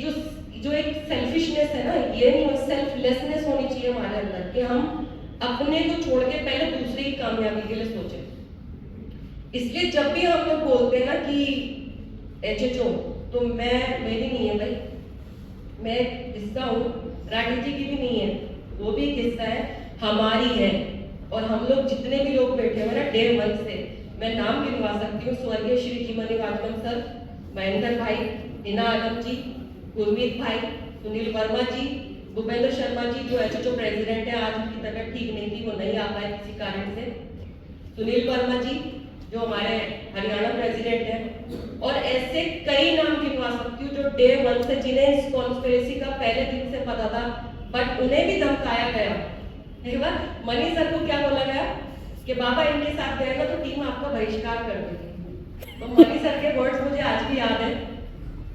जो एक सेल्फिशनेस है ना, ये नहीं, सेल्फलेसनेस होनी चाहिए हमारे अंदर कि हम अपने को छोड़ के पहले दूसरे की कामयाबी के लिए सोचें। इसलिए जब भी हम लोग बोलते हैं ना कि एचएचओ, तो मेरी नहीं है भाई, मैं हिस्सा हूँ, राठी जी की भी नहीं है, वो भी एक हिस्सा है, हमारी है। और हम लोग जितने भी लोग बैठे हुए ना डे 1 से, मैं नाम गिनवा सकती हूँ, स्वर्गीय श्री जीमनी वाजगम सर, महेंद्र भाई, हिना आलम जी, गुरमीत भाई, सुनील वर्मा जी, भूपेंद्र शर्मा जी जो एचएचओ प्रेसिडेंट है, आज उनकी तबीयत ठीक नहीं थी, वो नहीं आ पाए किसी कारण से, सुनील वर्मा जी जो हमारे हरियाणा प्रेसिडेंट हैं, और ऐसे कई नाम गिनवा सकती हूँ जो डे 1 से, जिन्हें इस कॉन्स्पिरेसी का पहले दिन से पता था, बट उन्हें भी धमकाया गया। एक बार मनी सर को क्या बोला गया कि बाबा इनके साथ गए ना तो टीम आपका बहिष्कार कर देगी। तो मनी सर के वर्ड्स मुझे आज भी याद है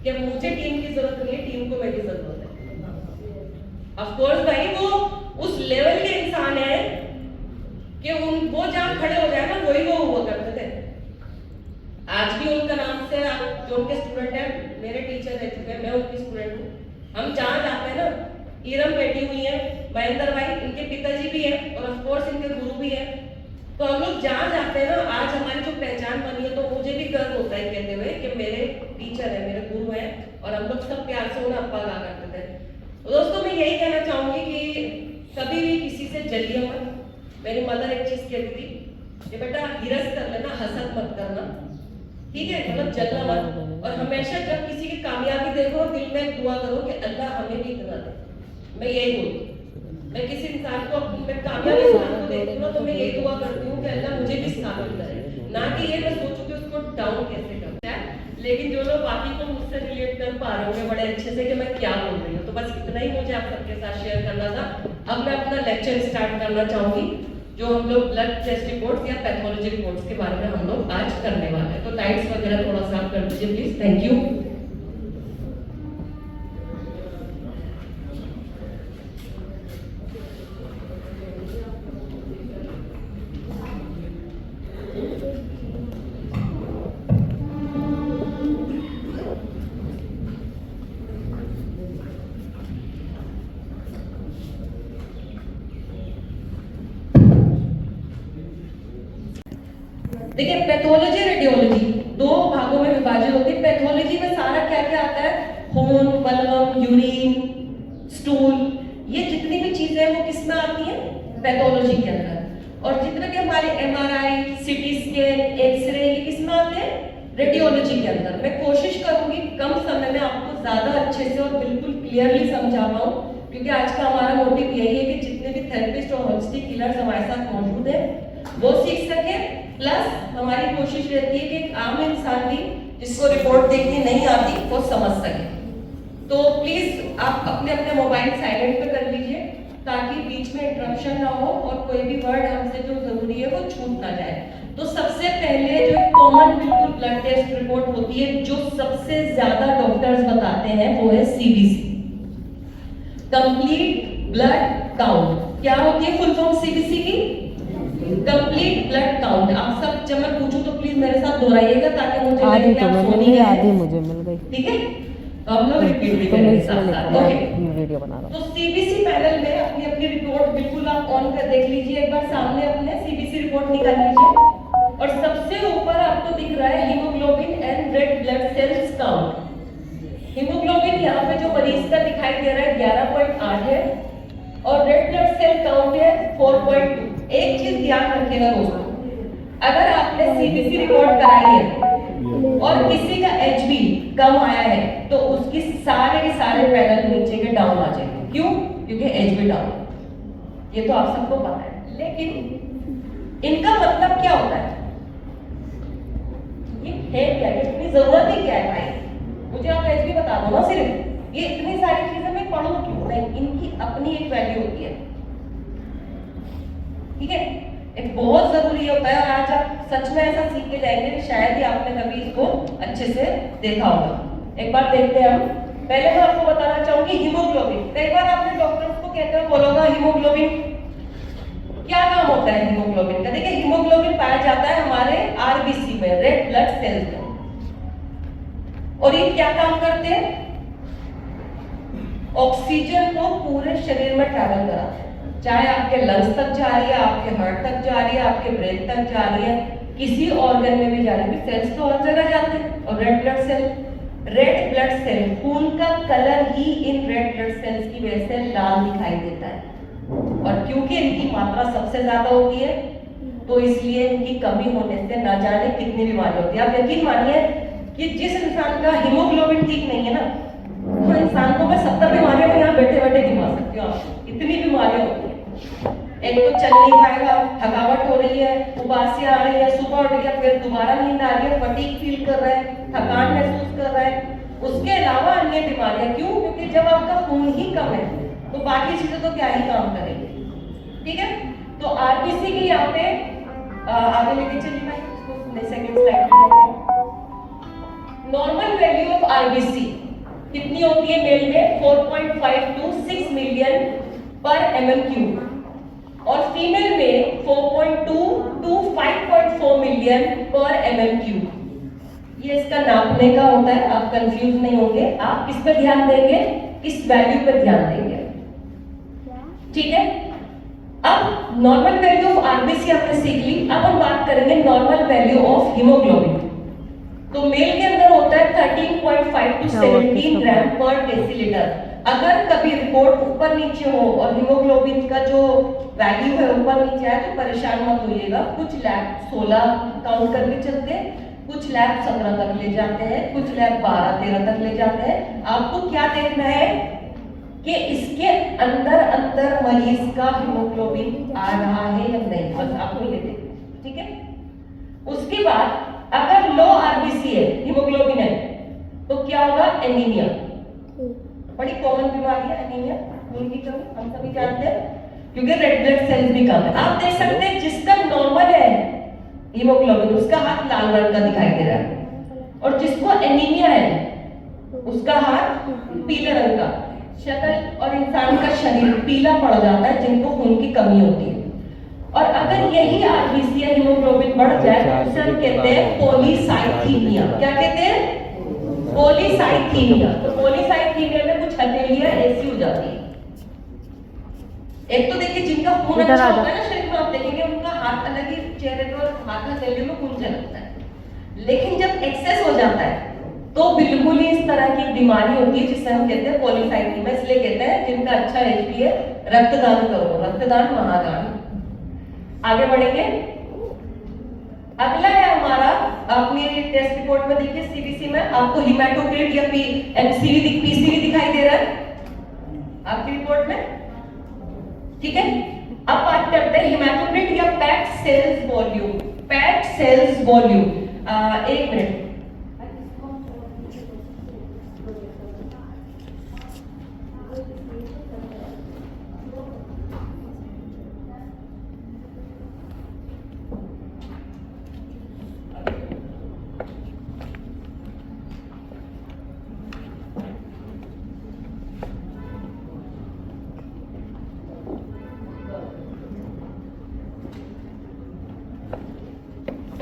कि मुझे टीम की जरूरत नहीं है, टीम को मेरी जरूरत है। ऑफ कोर्स भाई वो उस लेवल के इंसान है कि वो जहाँ खड़े हो जाए ना वही वो हुआ करते थे। आज भी उनका नाम से जो उनके स्टूडेंट हैं, मेरे टीचर रह चुके हैं, मैं उनकी स्टूडेंट हूँ। हम जहाँ जाते हैं ना, इरम बैठी हुई है, महेंद्र भाई इनके पिताजी भी हैं और ऑफ कोर्स इनके गुरु भी हैं। तो हम लोग जहाँ जाते हैं ना, आज हमारी जो पहचान बनी है, तो मुझे भी गर्व होता है कहते हुए कि मेरे टीचर है, मेरे गुरु हैं और हम लोग सब प्यार से उन्हें अप्पा कहा करते थे। तो दोस्तों मैं यही कहना चाहूंगी कि कभी भी किसी से जलिए मत। मेरी मदर एक चीज कहती थी कि बेटा हिरस कर लेना, हसद मत करना, ठीक है, मतलब जलना मत। और हमेशा जब किसी की कामयाबी देखो दिल में दुआ करो कि अल्लाह हमें भी इतना दे। मैं यही बोलती हूँ, मैं किसी इंसान को, मैं कामयाब इंसान को देखती हूँ तो मैं यही दुआ करती हूँ कि अल्लाह मुझे भी काबिल करे, ना कि ये मैं सोचूं कि उसको डाउन कैसे करता है। लेकिन जो लोग बाकी को मुझसे रिलेट कर पा रहे होंगे बड़े अच्छे से कि मैं क्या बोल रही हूँ, तो बस इतना ही मुझे आप सबके साथ शेयर करना था। अब मैं अपना लेक्चर स्टार्ट करना चाहूंगी, जो हम लोग ब्लड टेस्ट रिपोर्ट्स या पैथोलॉजी रिपोर्ट्स के बारे में हम लोग आज करने वाले हैं। तो लाइट्स वगैरह थोड़ा सा कर दीजिए प्लीज, थैंक यू। देखिए पैथोलॉजी रेडियोलॉजी दो भागों में विभाजित होती है। पैथोलॉजी में सारा क्या क्या आता है, खून, बलगम, यूरिन, स्टूल, ये जितनी भी चीजें हैं वो किस में आती हैं, पैथोलॉजी के अंदर। और जितने भी हमारे एमआरआई, सीटी स्कैन, एक्सरे, ये किस में आते हैं, रेडियोलॉजी के अंदर। मैं कोशिश करूंगी कम समय में आपको ज्यादा अच्छे से और बिल्कुल क्लियरली समझा पाऊं, क्योंकि आज का हमारा मोटिव यही है कि जितने भी थेरेपिस्ट और होलिस्टिक हीलर्स हमारे साथ मौजूद हैं वो सीख सके, प्लस हमारी कोशिश रहती है कि एक आम इंसान भी जिसको रिपोर्ट देखनी नहीं आती वो समझ सके। तो प्लीज आप अपने अपने मोबाइल साइलेंट पे कर लीजिए ताकि बीच में इंटरप्शन ना हो और कोई भी वर्ड हमसे जो जरूरी है वो छूट ना जाए। तो सबसे पहले जो कॉमन बिल्कुल ब्लड टेस्ट रिपोर्ट होती है जो सबसे ज्यादा डॉक्टर्स बताते हैं वो है सीबीसी, कंप्लीट ब्लड काउंट। क्या होती है फुल फॉर्म सीबीसी की, कंप्लीट ब्लड काउंट। आप सब जब मैं पूछूं तो प्लीज मेरे साथ दोहराइएगा ताकि मुझे आधी लगे कि तो आप मैं सुन मिल ही गई, रहे आधी हैं। मुझे मिल गई। ठीक है, तो हम लोग रिपीट भी तो मैं करेंगे इसमें साथ लिखा साथ। मैं ओके, वीडियो बना रहा हूँ। तो सीबीसी पैनल में अपनी अपनी रिपोर्ट बिल्कुल आप ऑन कर देख लीजिए, एक बार सामने अपने सीबीसी रिपोर्ट निकाल लीजिए और सबसे ऊपर आपको दिख रहा है haemoglobin and red blood sales count. Haemoglobin यहाँ पे जो मरीज का दिखाई दे रहा है 11.8 है और रेड ब्लड सेल काउंट है 4.2। एक चीज ध्यान रखिएगा दोस्तों, अगर आपने सीबीसी रिपोर्ट कराई है और किसी का एचबी कम आया है तो उसकी सारे के सारे पैनल नीचे के डाउन आ जाएंगे। क्यों? क्योंकि एचबी डाउन, ये तो आप सबको पता है। लेकिन इनका मतलब क्या होता है, ये है क्या, इतनी जरूरत ही क्या है भाई, मुझे आप एचबी बता दो ना। सिर्फ ये इतनी सारी चीजें मैं पढ़ूं क्यों? नहीं, इनकी अपनी एक वैल्यू होती है, ठीक है, एक बहुत जरूरी होता है। और आज आप सच में ऐसा सीख के जाएंगे कि शायद ही आपने कभी इसको अच्छे से देखा होगा। एक बार देखते हैं हम। पहले मैं आपको बताना चाहूंगी हीमोग्लोबिन। कई बार आपने डॉक्टर्स को कहते हुए बोलोगा हीमोग्लोबिन क्या काम होता है हीमोग्लोबिन का। देखिए हीमोग्लोबिन पाया जाता है हमारे आरबीसी में, रेड ब्लड सेल्स में, और ये क्या काम करते हैं, ऑक्सीजन को पूरे शरीर में ट्रैवल कराते हैं, चाहे आपके लंग्स तक जा रही है, आपके हार्ट तक जा रही है, आपके ब्रेन तक जा रही है, किसी ऑर्गन में भी जा रही है। सेल्स तो हर जगह जाते हैं। और रेड ब्लड सेल खून का colour he in red blood sales की वजह से लाल दिखाई देता है, और क्योंकि इनकी मात्रा सबसे ज्यादा होती है तो इसलिए इनकी कमी होने से ना जाने कितनी बीमारी होती है। आप यकीन मानिए कि जिस इंसान का हीमोग्लोबिन ठीक नहीं है ना, वो इंसान को मैं 70 बीमारियों में यहाँ बैठे बैठे गिना सकती हूँ, आपको इतनी बीमारियां होती है। एक तो चल नहीं पाएगा, थकावट हो रही है, उबासी आ रही है, सुबह उठ गया फिर दोबारा नींद आ रही है, फटीग फील कर रहा है, थकान महसूस कर रहा है। उसके अलावा अन्य बीमारियां, क्यों? क्योंकि जब आपका खून ही कम है तो बाकी चीजें तो क्या ही काम करेंगी, ठीक है। तो आरबीसी की यहाँ पे आगे लेके चलिए मैं इसको सेकंड स्लाइड पे। नॉर्मल वैल्यू ऑफ आरबीसी कितनी होती है मेल में? 4.5 to 6 मिलियन पर mm3 और फीमेल में 4.2 to 5.4 मिलियन पर mm3। ये इसका नापने का होता है, आप कंफ्यूज नहीं होंगे। आप किस पे ध्यान देंगे? किस वैल्यू पे ध्यान देंगे, ठीक है। अब नॉर्मल वैल्यू ऑफ आरबीसी आपने सीख ली। अब हम बात करेंगे नॉर्मल वैल्यू ऑफ हीमोग्लोबिन। तो मेल के अंदर होता है 13.5 to 17 ग्राम पर डेसीलीटर। अगर कभी रिपोर्ट ऊपर नीचे हो और हीमोग्लोबिन का जो वैल्यू है ऊपर नीचे आए तो परेशान मत होइएगा। कुछ लैब 16 काउंट करके चलते हैं, कुछ लैब 17 तक ले जाते हैं, कुछ लैब 12-13 तक ले जाते हैं। आपको क्या देखना है कि इसके अंदर अंदर मरीज का हीमोग्लोबिन आ रहा है या नहीं, बस आपको ये देखना, ठीक है। उसके बाद अगर लो आरबीसी है, हीमोग्लोबिन है, तो क्या होगा? एनीमिया। बड़ी कॉमन बीमारी है एनीमिया, खून की कमी, हम सभी जानते हैं, क्योंकि रेड ब्लड सेल्स भी कम है। आप देख सकते हैं जिसका नॉर्मल है हीमोग्लोबिन उसका हाथ लाल रंग का दिखाई दे रहा है, और जिसको एनीमिया है उसका हाथ पीले रंग का। शक्ल और इंसान का शरीर पीला पड़ जाता है जिनको खून की कमी होती है। और अगर यही आरबीसी या हीमोग्लोबिन बढ़ जाए तो उसे हम कहते हैं पॉलीसाइथीमिया। क्या कहते हैं? पॉलीसाइथीमिया। तो पॉलीसाइथीमिया में कुछ हथेलियां ऐसी हो जाती है। एक तो देखिए जिनका खून अच्छा होता है ना शरीर में, आप देखेंगे उनका हाथ अलग ही चेहरे पर हाथ हथेलियों में खून झलकता है। लेकिन जब एक्सेस हो जाता है तो बिल्कुल ही इस तरह की बीमारी होती है जिसे हम कहते हैं पॉलीसाइथीमिया। इसलिए कहते हैं जिनका अच्छा एचपी है रक्तदान करो, रक्तदान महादान। आगे बढ़ेंगे। अगला है हमारा, आपने टेस्ट रिपोर्ट में देखिए सीबीसी में आपको हिमेटोक्रिट या पीसीवी दिखाई दे रहा है आपकी रिपोर्ट में, ठीक है। अब बात करते हैं हिमेटोक्रिट या packed cells volume. Packed cells volume, एक मिनट,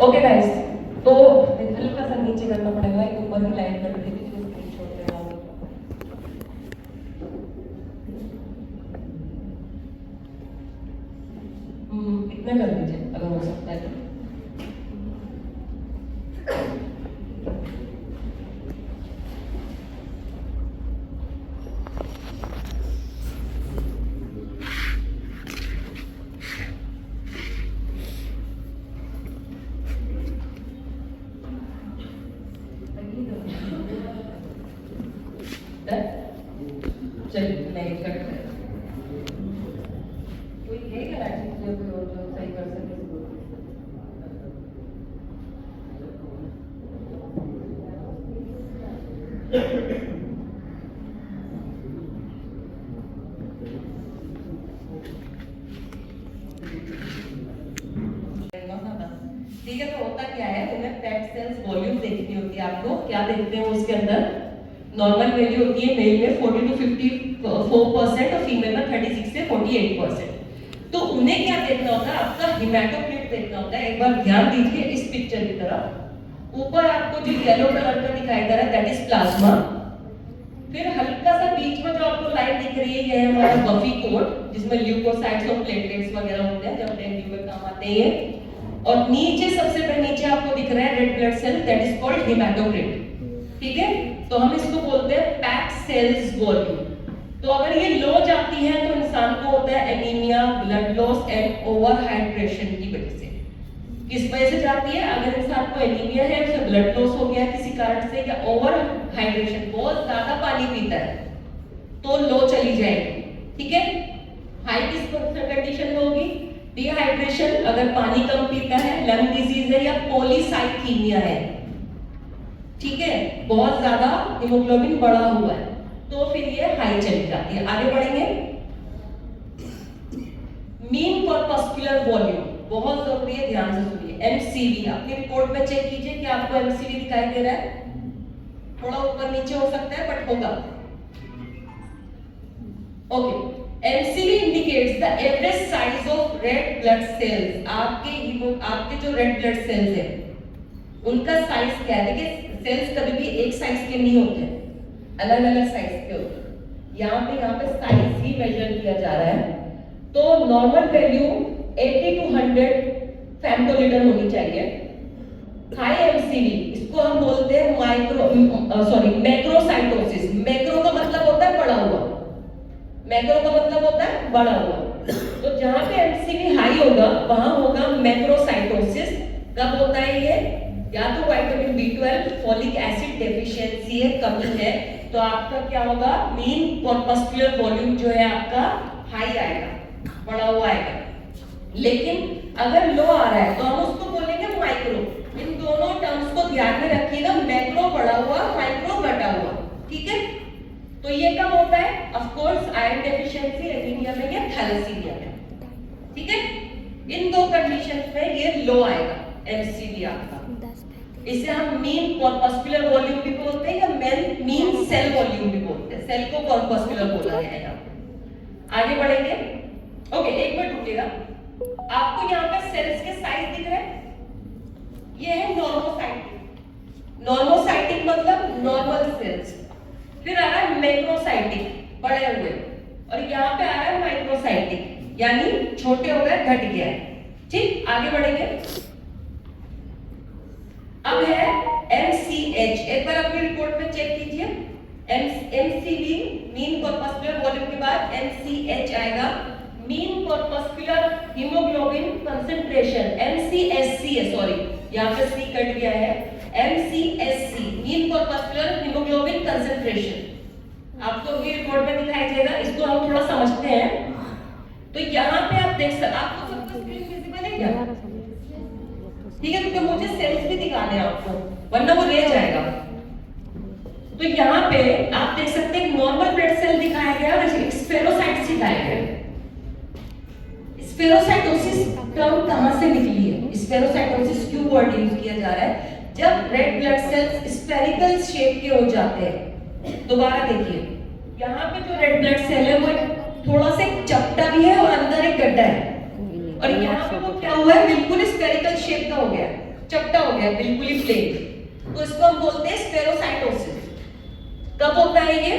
ओके गाइस, तो हल्का सा नीचे करना पड़ेगा, एक ऊपर ही लाइन कर देंगे तो स्क्रीनशॉट लेना होगा। इतना कर दीजिए अगर हो सकता है तो। चलिए नेक्स्ट कट करें। कोई है क्या कोई और जो सही कर सके? ठीक है, तो होता क्या है, तुम्हें पैक्ड सेल्स वॉल्यूम देखनी होती है। आपको क्या देखते हैं उसके अंदर? नॉर्मल वैल्यू होती है मेल में 40 to 54% और फीमेल में 36 से 48%। तो उन्हें क्या देखना होता है? आपका हिमेटोक्रिट देखना होता है। एक बार ध्यान दीजिए इस पिक्चर की तरफ। ऊपर आपको जो येलो कलर का दिखाई दे रहा है दैट इज प्लाज्मा। फिर हल्का सा बीच में जो आपको लाइन दिख रही है ये है हमारा बफी कोट, जिसमें ल्यूकोसाइट्स और प्लेटलेट्स वगैरह होते हैं, जब डेंगू में काम आते हैं। और नीचे सबसे पहले नीचे आपको दिख रहा है red blood cell that is called haematocrit, ठीक है। तो हम इसको बोलते हैं पैक्ड सेल्स वॉल्यूम। तो अगर ये लो जाती है तो इंसान को होता है anaemia, blood loss and over hydration की वजह से। किस वजह से जाती है? अगर इंसान को एनीमिया है, उसे ब्लड लॉस हो गया किसी कारण से, या ओवर हाइड्रेशन, बहुत ज्यादा पानी पीता है, तो लो चली जाएगी, ठीक है। हाई किस कंडीशन में होगी? डिहाइड्रेशन, अगर पानी कम पीता है, लंग डिजीज है या पॉलीसाइथीमिया है, ठीक है, बहुत ज्यादा हीमोग्लोबिन बढ़ा हुआ है, तो फिर ये हाई चली जाती है। आगे बढ़ेंगे। मीन कॉर्पस्कुलर वॉल्यूम बहुत जरूरी है, ध्यान से सुनिए। एमसीवी अपनी रिपोर्ट में चेक कीजिए कि आपको एमसीवी दिखाई दे रहा है? थोड़ा ऊपर नीचे हो सकता है बट होगा। Okay, MCV indicates the average size of red blood sales. आपके जो रेड ब्लड सेल्स है उनका साइज क्या है? देखिए सेल्स कभी भी एक साइज के नहीं होते, अलग अलग साइज के होते हैं। यहाँ पे साइज ही मेजर किया जा रहा है। तो नॉर्मल वैल्यू 80 to 100 फेम्टोलीटर होनी चाहिए। हाई MCV, इसको हम बोलते हैं मैक्रोसाइटोसिस। मैक्रो का मतलब होता है बड़ा हुआ, मैक्रो का मतलब होता है बड़ा हुआ। तो जहां पे MCV हाई होगा वहां होगा मैक्रोसाइटोसिस। कब होता है ये? या तो vitamin B12, folic acid deficiency है, कमी है, तो आपका क्या होगा? मीन कॉर्पस्कुलर वॉल्यूम जो है आपका हाई आएगा, बड़ा हुआ आएगा। लेकिन अगर लो आ रहा है तो हम उसको बोलेंगे माइक्रो। इन दोनों टर्म्स को ध्यान में रखिएगा, मैक्रो बढ़ा हुआ, माइक्रो घटा हुआ, ठीक है? तो ये कब होता है? Of course iron deficiency, anaemia में या थैलेसीमिया में, ठीक है? इन दो कंडीशंस में ये लो आएगा MCV आपका। इसे हम मीन कॉर्पस्कुलर वॉल्यूम भी बोलते हैं या मीन सेल वॉल्यूम भी बोलते हैं। सेल को कॉर्पस्कुलर बोला गया है। आगे बढ़ेंगे। ओके, एक मिनट रुकिएगा। आपको यहाँ पे सेल्स के साइज दिख रहे हैं? ये है नॉर्मोसाइटिक। नॉर्मोसाइटिक मतलब नॉर्मल सेल्स। फिर आ रहा है मैक्रोसाइटिक, बड़े हुए, और यहाँ पे आ रहा है माइक्रोसाइटिक, यानी छोटे हो गए, घट गया है। ठीक, आगे बढ़ेंगे। अब है MCH। एक बार अपनी रिपोर्ट में चेक कीजिए। MCV मीन कॉर्पस्कुलर वॉल्यूम के बाद MCH आएगा, mean corpuscular haemoglobin concentration. MCSC है, सॉरी यहाँ पे C कट गया है। MCSC mean corpuscular haemoglobin concentration आपको भी रिपोर्ट में दिखाई देगा। इसको हम थोड़ा समझते हैं। तो यहाँ पे आप देख सकते, आपको सबका स्क्रीन विजिबल है क्या? ठीक है, क्योंकि मुझे सेल्स भी दिखाने हैं आपको, वरना वो रह जाएगा। तो यहाँ पे आप देख सकते हैं नॉर्मल ब्लड सेल दिखाया गया और स्फेरोसाइट्स दिखाया गया। स्फेरोसाइटोसिस टर्म कहां से निकली है? स्फेरोसाइटोसिस क्यों वर्ड यूज किया जा रहा है? जब red blood sales spherical shape के हो जाते हैं। दोबारा देखिए, यहाँ पे जो रेड ब्लड सेल है वो थोड़ा सा चपटा भी है और अंदर एक गड्ढा है, और यहाँ पे वो क्या हुआ है? बिल्कुल स्फेरिकल शेप का हो गया, चपटा हो गया, बिल्कुल ही प्लेन। तो इसको हम बोलते हैं स्फेरोसाइटोसिस। कब होता है ये?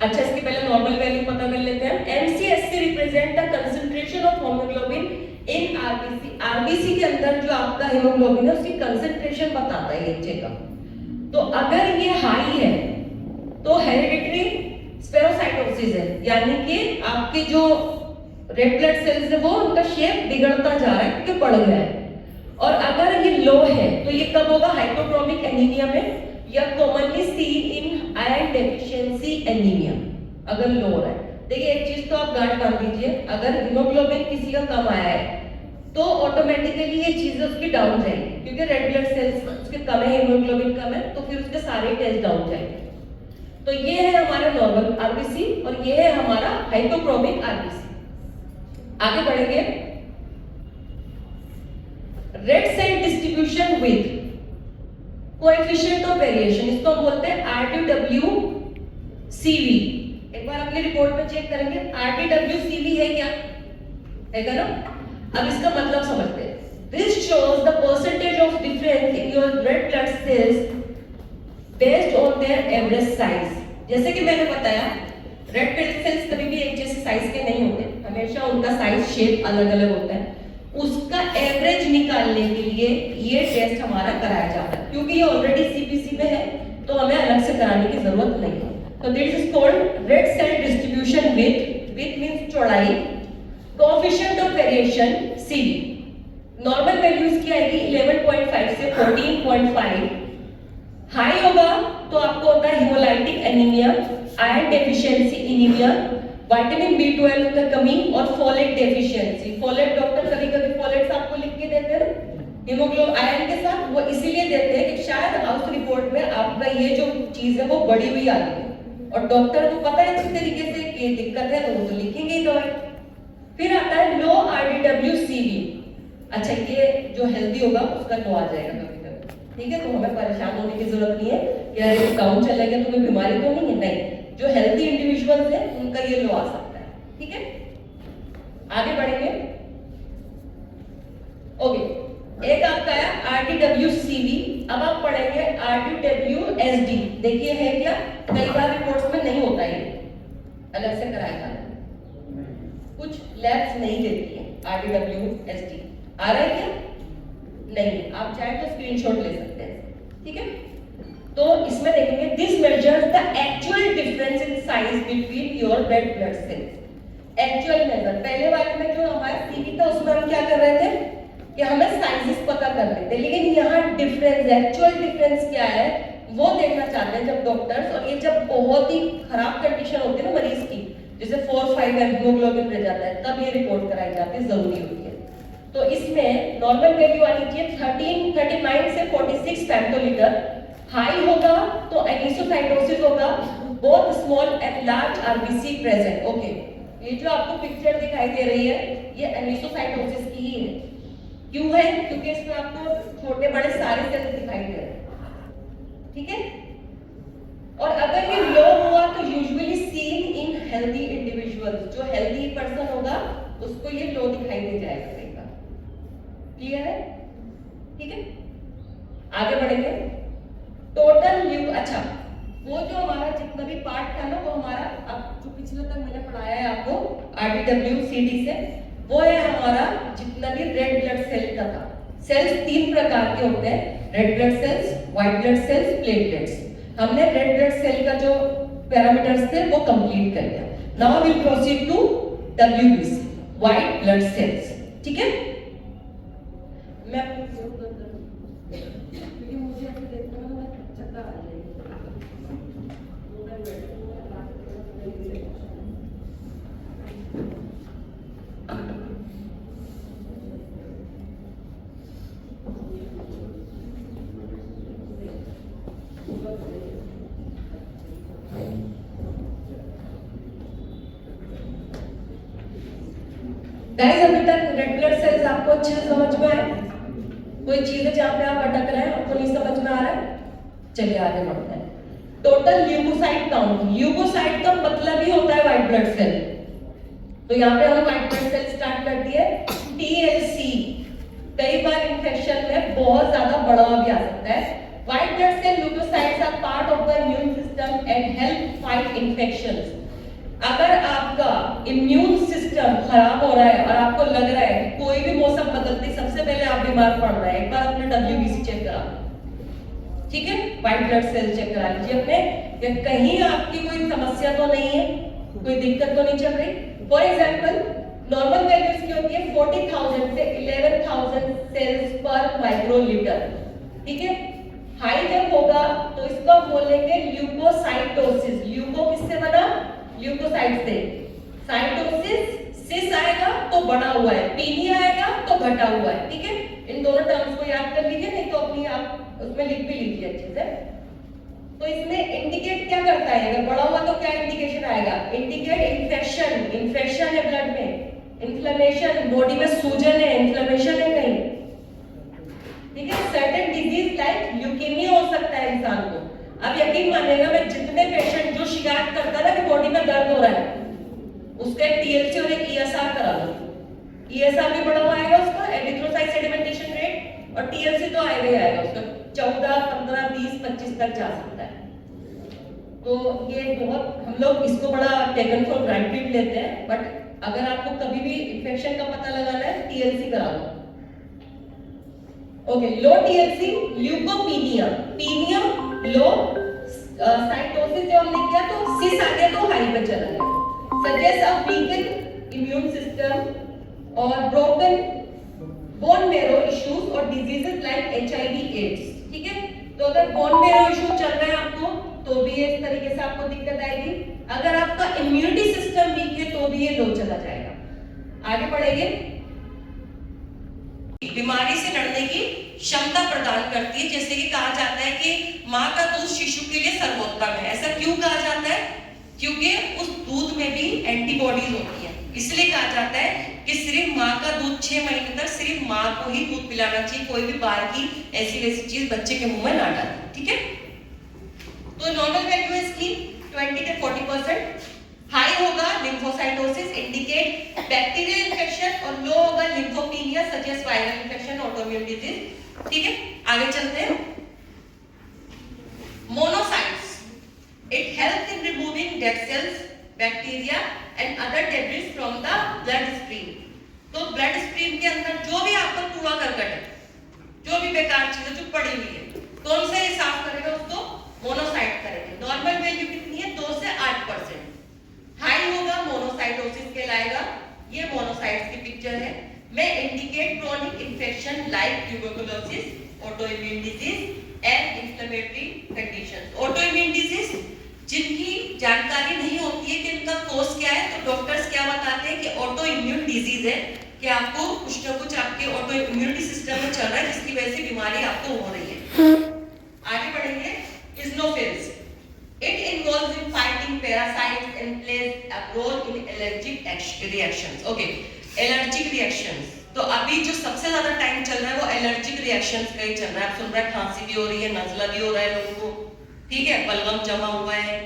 अच्छा, इसके पहले नॉर्मल वैल्यू पता कर लेते हैं। MCSC represent the concentration of haemoglobin in RBC। RBC के अंदर जो आपका हीमोग्लोबिन है उसकी कंसंट्रेशन बताता है ये चेकअप। तो अगर ये हाई है तो हेरिडिटरी स्फेरोसाइटोसिस है, यानी कि आपके जो रेड ब्लड सेल्स है वो उनका शेप बिगड़ता जा रहा है क्योंकि बढ़ गया है। और अगर ये लो है तो ये कब होगा? हाइपोक्रोमिक एनीमिया में, या commonly seen in iron deficiency anaemia, अगर लो हो रहा है। देखिए एक चीज तो आप गांठ बांध दीजिए, अगर हीमोग्लोबिन किसी का कम आया है तो ऑटोमेटिकली ये चीजें उसकी डाउन जाएंगी, क्योंकि रेड ब्लड सेल्स उसके कम है, हीमोग्लोबिन कम है, तो फिर उसके सारे टेस्ट डाउन जाएंगे। तो ये है हमारा नॉर्मल RBC और ये है हमारा हाइपोक्रोमिक RBC। आगे बढ़ेंगे। Red cell distribution width coefficient of variation, इसको हम बोलते हैं RDWCV। एक बार अपनी रिपोर्ट में चेक करेंगे, RDWCV है क्या? है ना? अब इसका मतलब समझते हैं। This shows the percentage of difference in your red blood cells based on their average size। जैसे कि मैंने बताया, रेड ब्लड सेल्स कभी भी एक जैसे साइज के नहीं होते, हमेशा उनका साइज शेप अलग अलग होता है। उसका एवरेज निकालने के लिए ये टेस्ट हमारा कराया जाता है, क्योंकि ये ऑलरेडी CPC में है तो हमें अलग से कराने की जरूरत नहीं है। तो this is called red cell distribution width means चौड़ाई, coefficient of variation CV। Normal values की आएगी 11.5 से 14.5। हाई होगा तो आपको होता है haemolytic anaemia, iron deficiency anaemia, vitamin B12 का कमी और फोलेट डेफिशिएंसी। फोलेट डॉक्टर कभी-कभी फोलेट्स आपको लिख के देते हैं हीमोग्लोबिन आयरन के साथ, वो इसीलिए देते हैं कि शायद हाउस रिपोर्ट में आपका ये जो चीज है वो बढ़ी हुई आ रही है और डॉक्टर को पता है किस तरीके से ये दिक्कत है तो वो तो लिखेंगे ही दवाई। फिर आता है लो RDWCV। अच्छा, ये जो हेल्दी होगा उसका लो आ जाएगा कभी-कभी, ठीक है, तो हमें परेशान होने की जरूरत नहीं है कि अरे काउंट चला गया तो कोई बीमारी तो नहीं है, नहीं, जो हेल्थी इंडिविजुअल्स हैं उनका ये लो आ सकता है। ठीक है, आगे बढ़ेंगे। ओके, एक आपका है RTWCV, अब आप पढ़ेंगे RTWSD। देखिए है क्या, कई बार रिपोर्ट्स में नहीं होता ये, अलग से कराया जाता है, कुछ लैब्स नहीं देती है RTWSD। आ रहा है क्या? नहीं, आप चाहे तो स्क्रीनशॉट ले सकते हैं। ठीक है, तो इसमें देखेंगे this measures the actual difference in size between your red blood cells. Actual measure, पहले वाले में जो हमारा सीवी था उसमें हम क्या कर रहे थे कि हमें साइजेस पता कर रहे थे, लेकिन यहाँ डिफरेंस, एक्चुअल डिफरेंस क्या है वो देखना चाहते हैं जब डॉक्टर्स, और ये जब बहुत ही खराब कंडीशन होती है ना मरीज की, जैसे 4-5 हीमोग्लोबिन रह जाता है, तब ये रिपोर्ट कराई जाती है, जरूरी होती है। तो इसमें नॉर्मल वैल्यू आनी चाहिए 39 से 46 फेक्टोलीटर। हाई होगा तो एनिसोसाइटोसिस होगा, both small and large RBC present. Okay, ये जो आपको पिक्चर दिखाई दे रही है ये एनिसोसाइटोसिस की ही है। क्यों है? क्योंकि इसमें आपको छोटे बड़े सारे सेल दिखाई दे रहे हैं। ठीक है, और अगर ये लो हुआ तो usually seen in healthy individuals, जो हेल्दी पर्सन होगा उसको ये लो दिखाई दे जाएगा। क्लियर है? ठीक है, आगे बढ़ेंगे। टोटल ल्यूक, अच्छा वो जो हमारा जितना भी पार्ट था ना वो हमारा, अब जो पिछले तक मैंने पढ़ाया है आपको RTWCD से, वो है हमारा जितना भी रेड ब्लड सेल का था। सेल्स 3 प्रकार के होते हैं, red blood cells, white blood cells, platelets. हमने रेड ब्लड सेल का जो पैरामीटर्स थे वो कंप्लीट कर लिया। Now we will proceed to WBC, white blood cells. ठीक है, मैं क्योंकि मुझे ऐसे देखने में चक्कर आ जाएगी। गाइस, अभी तक रेड ब्लड सेल्स आपको अच्छे से समझ में आए? कोई चीज है जहां पे आप अटक रहे हैं, आपको नहीं समझ में आ रहा है? चलिए आगे बढ़ते हैं। टोटल ल्यूकोसाइट काउंट, ल्यूकोसाइट का मतलब ही होता है व्हाइट ब्लड सेल। तो यहाँ पे हम व्हाइट ब्लड सेल स्टार्ट कर दिए। TLC, कई बार इन्फेक्शन में बहुत ज्यादा बड़ा भी आ सकता है। White blood cell leukocytes are part of the immune system and help fight infections. अगर आपका इम्यून सिस्टम खराब हो रहा है और आपको लग रहा है कि कोई भी मौसम बदलते सबसे पहले आप बीमार पड़ रहे हैं, एक बार अपने WBC चेक करा, ठीक है, व्हाइट ब्लड सेल चेक करा लीजिए अपने, कि कहीं आपकी कोई समस्या तो नहीं है, कोई दिक्कत तो नहीं चल रही। फॉर एग्जांपल नॉर्मल वैल्यूज की होती है 40,000 से 11,000 सेल्स पर माइक्रोलीटर। ठीक है, हाई जब होगा तो इसको हम बोलेंगे ल्यूकोसाइटोसिस। ल्यूको किससे बना? ल्यूकोसाइट से। साइटोसिस, सिस आएगा तो बढ़ा हुआ है, पीनी आएगा तो घटा हुआ है। ठीक है, इन दोनों टर्म्स को याद कर लीजिए, नहीं तो अपनी आप उसमें लिख भी लीजिए अच्छे से। तो इसमें इंडिकेट क्या करता है? अगर बढ़ा हुआ तो क्या इंडिकेशन आएगा? इंडिकेट इन्फेक्शन, इन्फेक्शन है ब्लड में, इन्फ्लेमेशन, बॉडी में सूजन है, इन्फ्लेमेशन है कहीं। ठीक है, सर्टेन डिजीज लाइक ल्यूकेमिया हो सकता है इंसान को। अब यकीन मानिएगा, मैं जितने पेशेंट जो शिकायत करता है कि बॉडी में दर्द हो रहा है, उसका एक TLC और एक ESR करा लो। ESR भी बढ़ा हुआ आएगा उसका, एरिथ्रोसाइट सेडिमेंटेशन रेट, और TLC तो आएगा ही आएगा उसका 14, 15, 20, 25 तक जा सकता है। तो ये बहुत हम लोग इसको बड़ा टेकन फॉर ग्रांटेड लेते हैं, बट अगर आपको कभी भी इन्फेक्शन का पता लगाना है TLC करा लो। ओके, लो TLC, ल्यूकोपीनिया, पीनिया लो, साइटोसिस जो हमने किया तो सिस आ गया तो हाई पे चला गया। सजेस्ट अ वीकन इम्यून सिस्टम और ब्रोकन बोन मेरो इश्यूज और डिजीजेस लाइक HIV/AIDS। ठीक है, तो अगर बोन मेरो इश्यू चल रहा है आपको तो भी इस तरीके से आपको दिक्कत आएगी। अगर आपका इम्यूनिटी सिस्टम वीक है तो भी ये लो चला जाएगा। आगे बढ़ेंगे। बीमारी से लड़ने की क्षमता प्रदान करती है, जैसे कि कहा जाता है कि माँ का दूध शिशु के लिए सर्वोत्तम है। ऐसा क्यों कहा जाता है? क्योंकि उस दूध में भी एंटीबॉडीज होती है। इसलिए कहा जाता है कि सिर्फ माँ का दूध 6 महीने तक सिर्फ माँ को ही दूध पिलाना चाहिए, कोई भी बाहर की ऐसी वैसी चीज बच्चे के मुंह में ना डालें, ठीक है। तो नॉर्मल वैल्यू है इसकी 20 से 40%। हाई होगा लिम्फोसाइटोसिस इंडिकेट बैक्टीरियल इन्फेक्शन और लो होगा lymphopenia such as viral infection autoimmune disease, ठीक है। आगे चलते हैं। Monocytes, it helps in removing dead cells, bacteria and other debris from the blood stream. तो ब्लड स्ट्रीम के अंदर जो भी आपका कूड़ा करकट है, जो भी बेकार चीजें जो पड़ी हुई है, कौन से साफ करेगा उसको? मोनोसाइट करेंगे। नॉर्मल वैल्यू कितनी है? 2 से 8%। हाई होगा मोनोसाइटोसिस कहलाएगा। ये मोनोसाइट्स की पिक्चर है। में indicate chronic infection like tuberculosis, autoimmune disease and inflammatory conditions. Autoimmune disease जिनकी जानकारी नहीं होती है कि इनका कोज क्या है, तो डॉक्टर्स क्या बताते हैं कि ऑटो इम्यून डिजीज है, कि आपको कुछ ना कुछ आपके ऑटो इम्यूनिटी सिस्टम में चल रहा है जिसकी वजह से बीमारी आपको हो रही है। आगे बढ़ेंगे। Eosinophils, it involves in fighting parasites and plays a role in allergic reactions. Okay, allergic reactions. तो अभी जो सबसे ज्यादा टाइम चल रहा है वो एलर्जिक रिएक्शंस का ही चल रहा है। आप सुन रहे हैं खांसी भी हो रही है, नजला भी हो रहा है लोगों को, ठीक है, बलगम जमा हुआ है।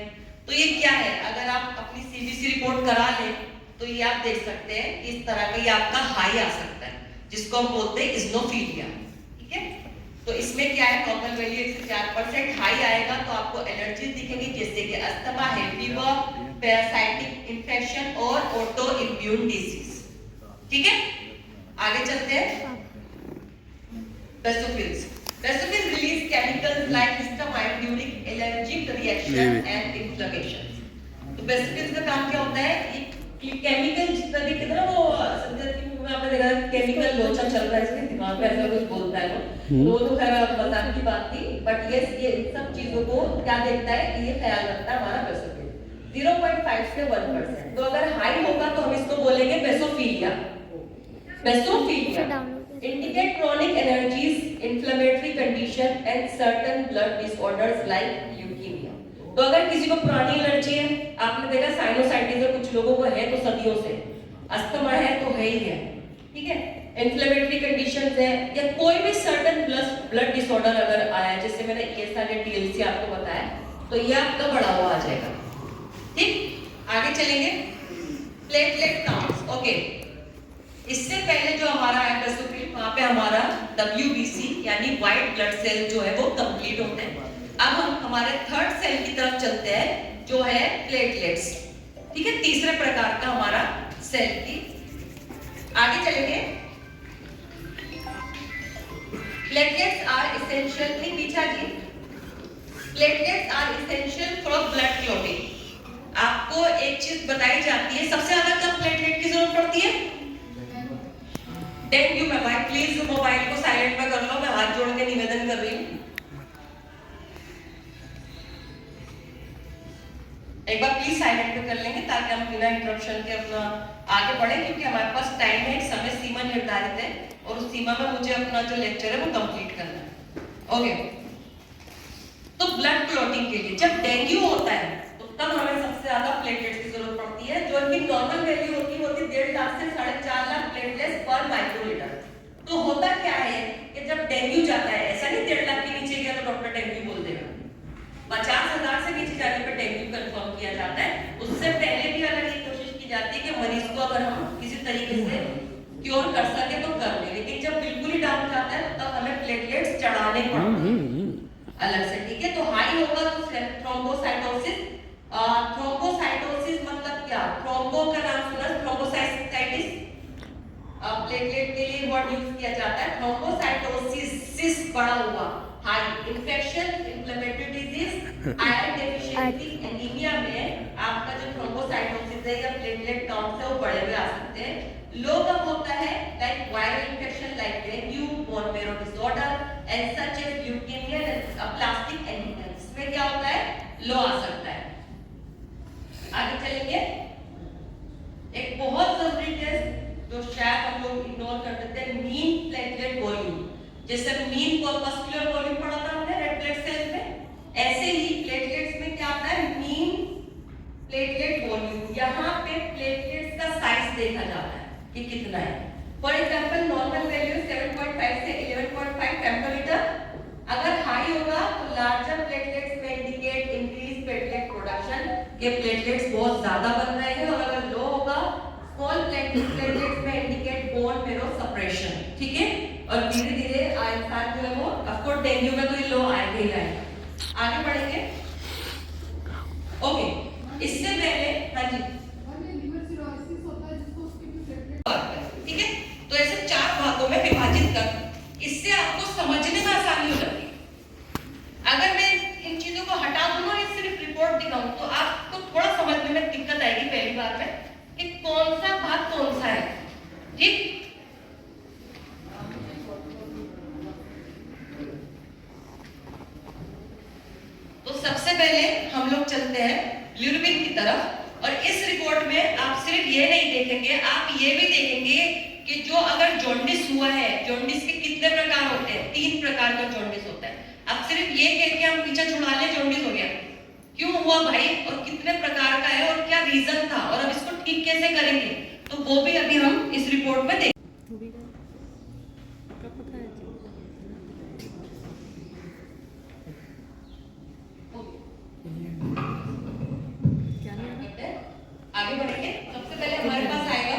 तो ये क्या है? अगर आप अपनी सीबीसी रिपोर्ट करा लें तो ये आप देख सकते हैं कि इस तरह का ये आपका हाई आ सकता है, जिसको हम बोलते हैं इज़नोफिलिया, ठीक है। तो इसमें क्या है? नॉर्मल वैल्यू 1 से 4%। हाई आएगा तो आपको एलर्जी दिखेंगी, जैसे कि अस्थमा, है फीवर, पैरासाइटिक इन्फेक्शन और ऑटो इम्यून डिजीज, ठीक है। आगे चलते हैं। Basophils, basophils release chemicals like histamine during allergic reaction and inflammation. तो बेसोफिल्स का काम क्या होता है? ये केमिकल जितना भी कितना वो संजय की मूवी में आपने देखा केमिकल लोचा चल रहा है इसके दिमाग में, ऐसा कुछ बोलता है वो तो खैर मजाक की बात थी, बट ये सब चीजों को क्या देखता है कि ये ख्याल रखता है हमारा बेसोफिल 0.5 से 1%। तो अगर हाई होगा तो हम इसको बोलेंगे basophilia. Basophilia indicate chronic allergies, inflammatory condition and certain blood disorders like leukemia। तो अगर किसी को पुरानी एलर्जी है, आपने देखा साइनोसाइटिस कुछ लोगों को है तो सदियों से, अस्थमा है तो है ही है, ठीक है, इन्फ्लेमेटरी कंडीशंस है, या कोई भी सर्टेन ब्लड डिसऑर्डर अगर आया, जैसे मैंने ESR या TLC आपको बताया, तो ये आपका बढ़ा हुआ आ जाएगा, ठीक। आगे चलेंगे। Platelet counts, okay. इससे पहले जो हमारा एंडोस्कोपी वहां पे हमारा WBC यानी व्हाइट ब्लड सेल जो है वो कंप्लीट होते हैं। अब हम हमारे थर्ड सेल की तरफ चलते हैं जो है प्लेटलेट्स, ठीक है, तीसरे प्रकार का हमारा सेल की। आगे चलेंगे। प्लेटलेट्स आर एसेंशियल, नहीं पीछा जी, platelets are essential for blood clotting. आपको एक चीज बताई जाती है, सबसे ज्यादा कब प्लेटलेट की जरूरत पड़ती है? डेंगू में। भाई प्लीज मोबाइल को साइलेंट में कर लो, मैं हाथ जोड़ के निवेदन कर रही हूँ। एक बार प्लीज साइलेंट में कर लेंगे ताकि हम बिना इंटरप्शन के अपना आगे बढ़े, क्योंकि हमारे पास टाइम है, समय सीमा निर्धारित है और उस सीमा में मुझे अपना जो लेक्चर है वो कंप्लीट करना है। ओके, तो ब्लड क्लॉटिंग के लिए जब डेंगू होता है तो तब हमें सबसे ज्यादा प्लेटलेट्स की जरूरत पड़ती है, जो इनकी नॉर्मल वैल्यू होती है 1.5 लाख से 4.5 लाख प्लेटलेट्स पर माइक्रोलीटर। तो होता क्या है कि जब डेंगू जाता है, ऐसा नहीं 1.5 लाख के नीचे गया तो डॉक्टर डेंगू बोल देगा, 50,000 से नीचे जाने पर डेंगू कंफर्म किया जाता है। उससे पहले भी अगर ये कोशिश की जाती है कि मरीज को अगर हम किसी तरीके से क्योर कर सके तो कर ले, लेकिन जब बिल्कुल ही डाउन जाता है तब हमें प्लेटलेट्स चढ़ाने पड़ते हैं अलग से, ठीक है। तो हाई होगा तो थ्रोम्बोसाइटोसिस। थ्रोम्बोसाइटोसिस मतलब क्या? थ्रोम्बो का नाम सुना, थ्रोम्बोसाइटिस। प्लेटलेट के लिए वर्ड यूज किया जाता है थ्रोम्बोसाइटोसिस, बढ़ा हुआ, high infection, inflammatory disease, iron deficiency, anaemia में आपका जो थ्रोम्बोसाइटोसिस है या प्लेटलेट काउंट है वो बढ़े हुए आ सकते हैं। लो कब होता है? Like viral infection like dengue, bone marrow disorder and such as leukaemia and aplastic anaemia, इसमें क्या होता है? लो आ सकता है। आगे चलेंगे। एक बहुत जरूरी टेस्ट जो शायद हम लोग इग्नोर कर देते हैं, मीन प्लेटलेट वॉल्यूम। जैसे मीन कॉर्पस्कुलर वॉल्यूम पढ़ा था हमने रेड ब्लड सेल्स में, ऐसे ही प्लेटलेट्स में क्या आता है? मीन प्लेटलेट वॉल्यूम, यहाँ पे प्लेटलेट्स का साइज देखा जाता है कि कितना है। फॉर एग्जांपल नॉर्मल वैल्यू 7.5 से 11.5 फेम्टोलीटर, अगर हाई होगा तो लार्जर प्लेटलेट्स में इंडिकेट इंक्रीज प्लेटलेट प्रोडक्शन, के प्लेटलेट्स बहुत ज्यादा बन रहे हैं, और अगर लो होगा स्मॉल प्लेटलेट्स में इंडिकेट बोन मैरो सप्रेशन, ठीक है। और धीरे धीरे इंसान जो है वो ऑफ कोर्स डेंगू में तो ये लो आएगा ही आएगा। आगे बढ़ेंगे। ओके, इससे पहले हाँ जी ठीक है, तो ऐसे 4 भागों में विभाजित कर, इससे आपको समझने में आसानी हो जाती है। अगर मैं इन चीजों को हटा दूं और सिर्फ रिपोर्ट दिखाऊं तो आपको थोड़ा समझने में दिक्कत आएगी पहली बार में कि कौन सा भाग कौन सा है, ठीक। तो सबसे पहले हम लोग चलते हैं ब्लिरुबिन की तरफ, और इस रिपोर्ट में आप सिर्फ ये नहीं देखेंगे, आप ये भी देखेंगे कि जो अगर जॉन्डिस हुआ है, जॉन्डिस के कितने प्रकार होते हैं, 3 प्रकार का जॉन्डिस होता है। अब सिर्फ ये कह के हम पीछे छुड़ा ले जॉन्डिस हो गया, क्यों हुआ भाई और कितने प्रकार का है और क्या रीजन था और अब इसको ठीक कैसे करेंगे, तो वो भी अभी हम इस रिपोर्ट में देखेंगे। आगे बढ़ेंगे। सबसे पहले हमारे पास आएगा,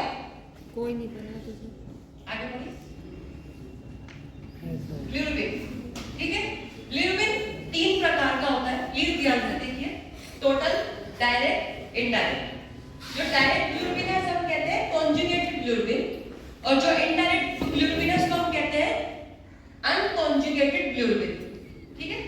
कोई नहीं बना तुझे, आगे बढ़िए, ब्लिरुबिन, ठीक है। ब्लिरुबिन 3 प्रकार का होता है, प्लीज ध्यान से देखिए, टोटल, डायरेक्ट, इनडायरेक्ट। जो डायरेक्ट ब्लिरुबिन है सब कहते हैं कॉन्जुगेटेड ब्लिरुबिन, और जो इनडायरेक्ट ब्लिरुबिन है उसको हम कहते हैं अनकॉन्जुगेटेड ब्लिरुबिन, ठीक है।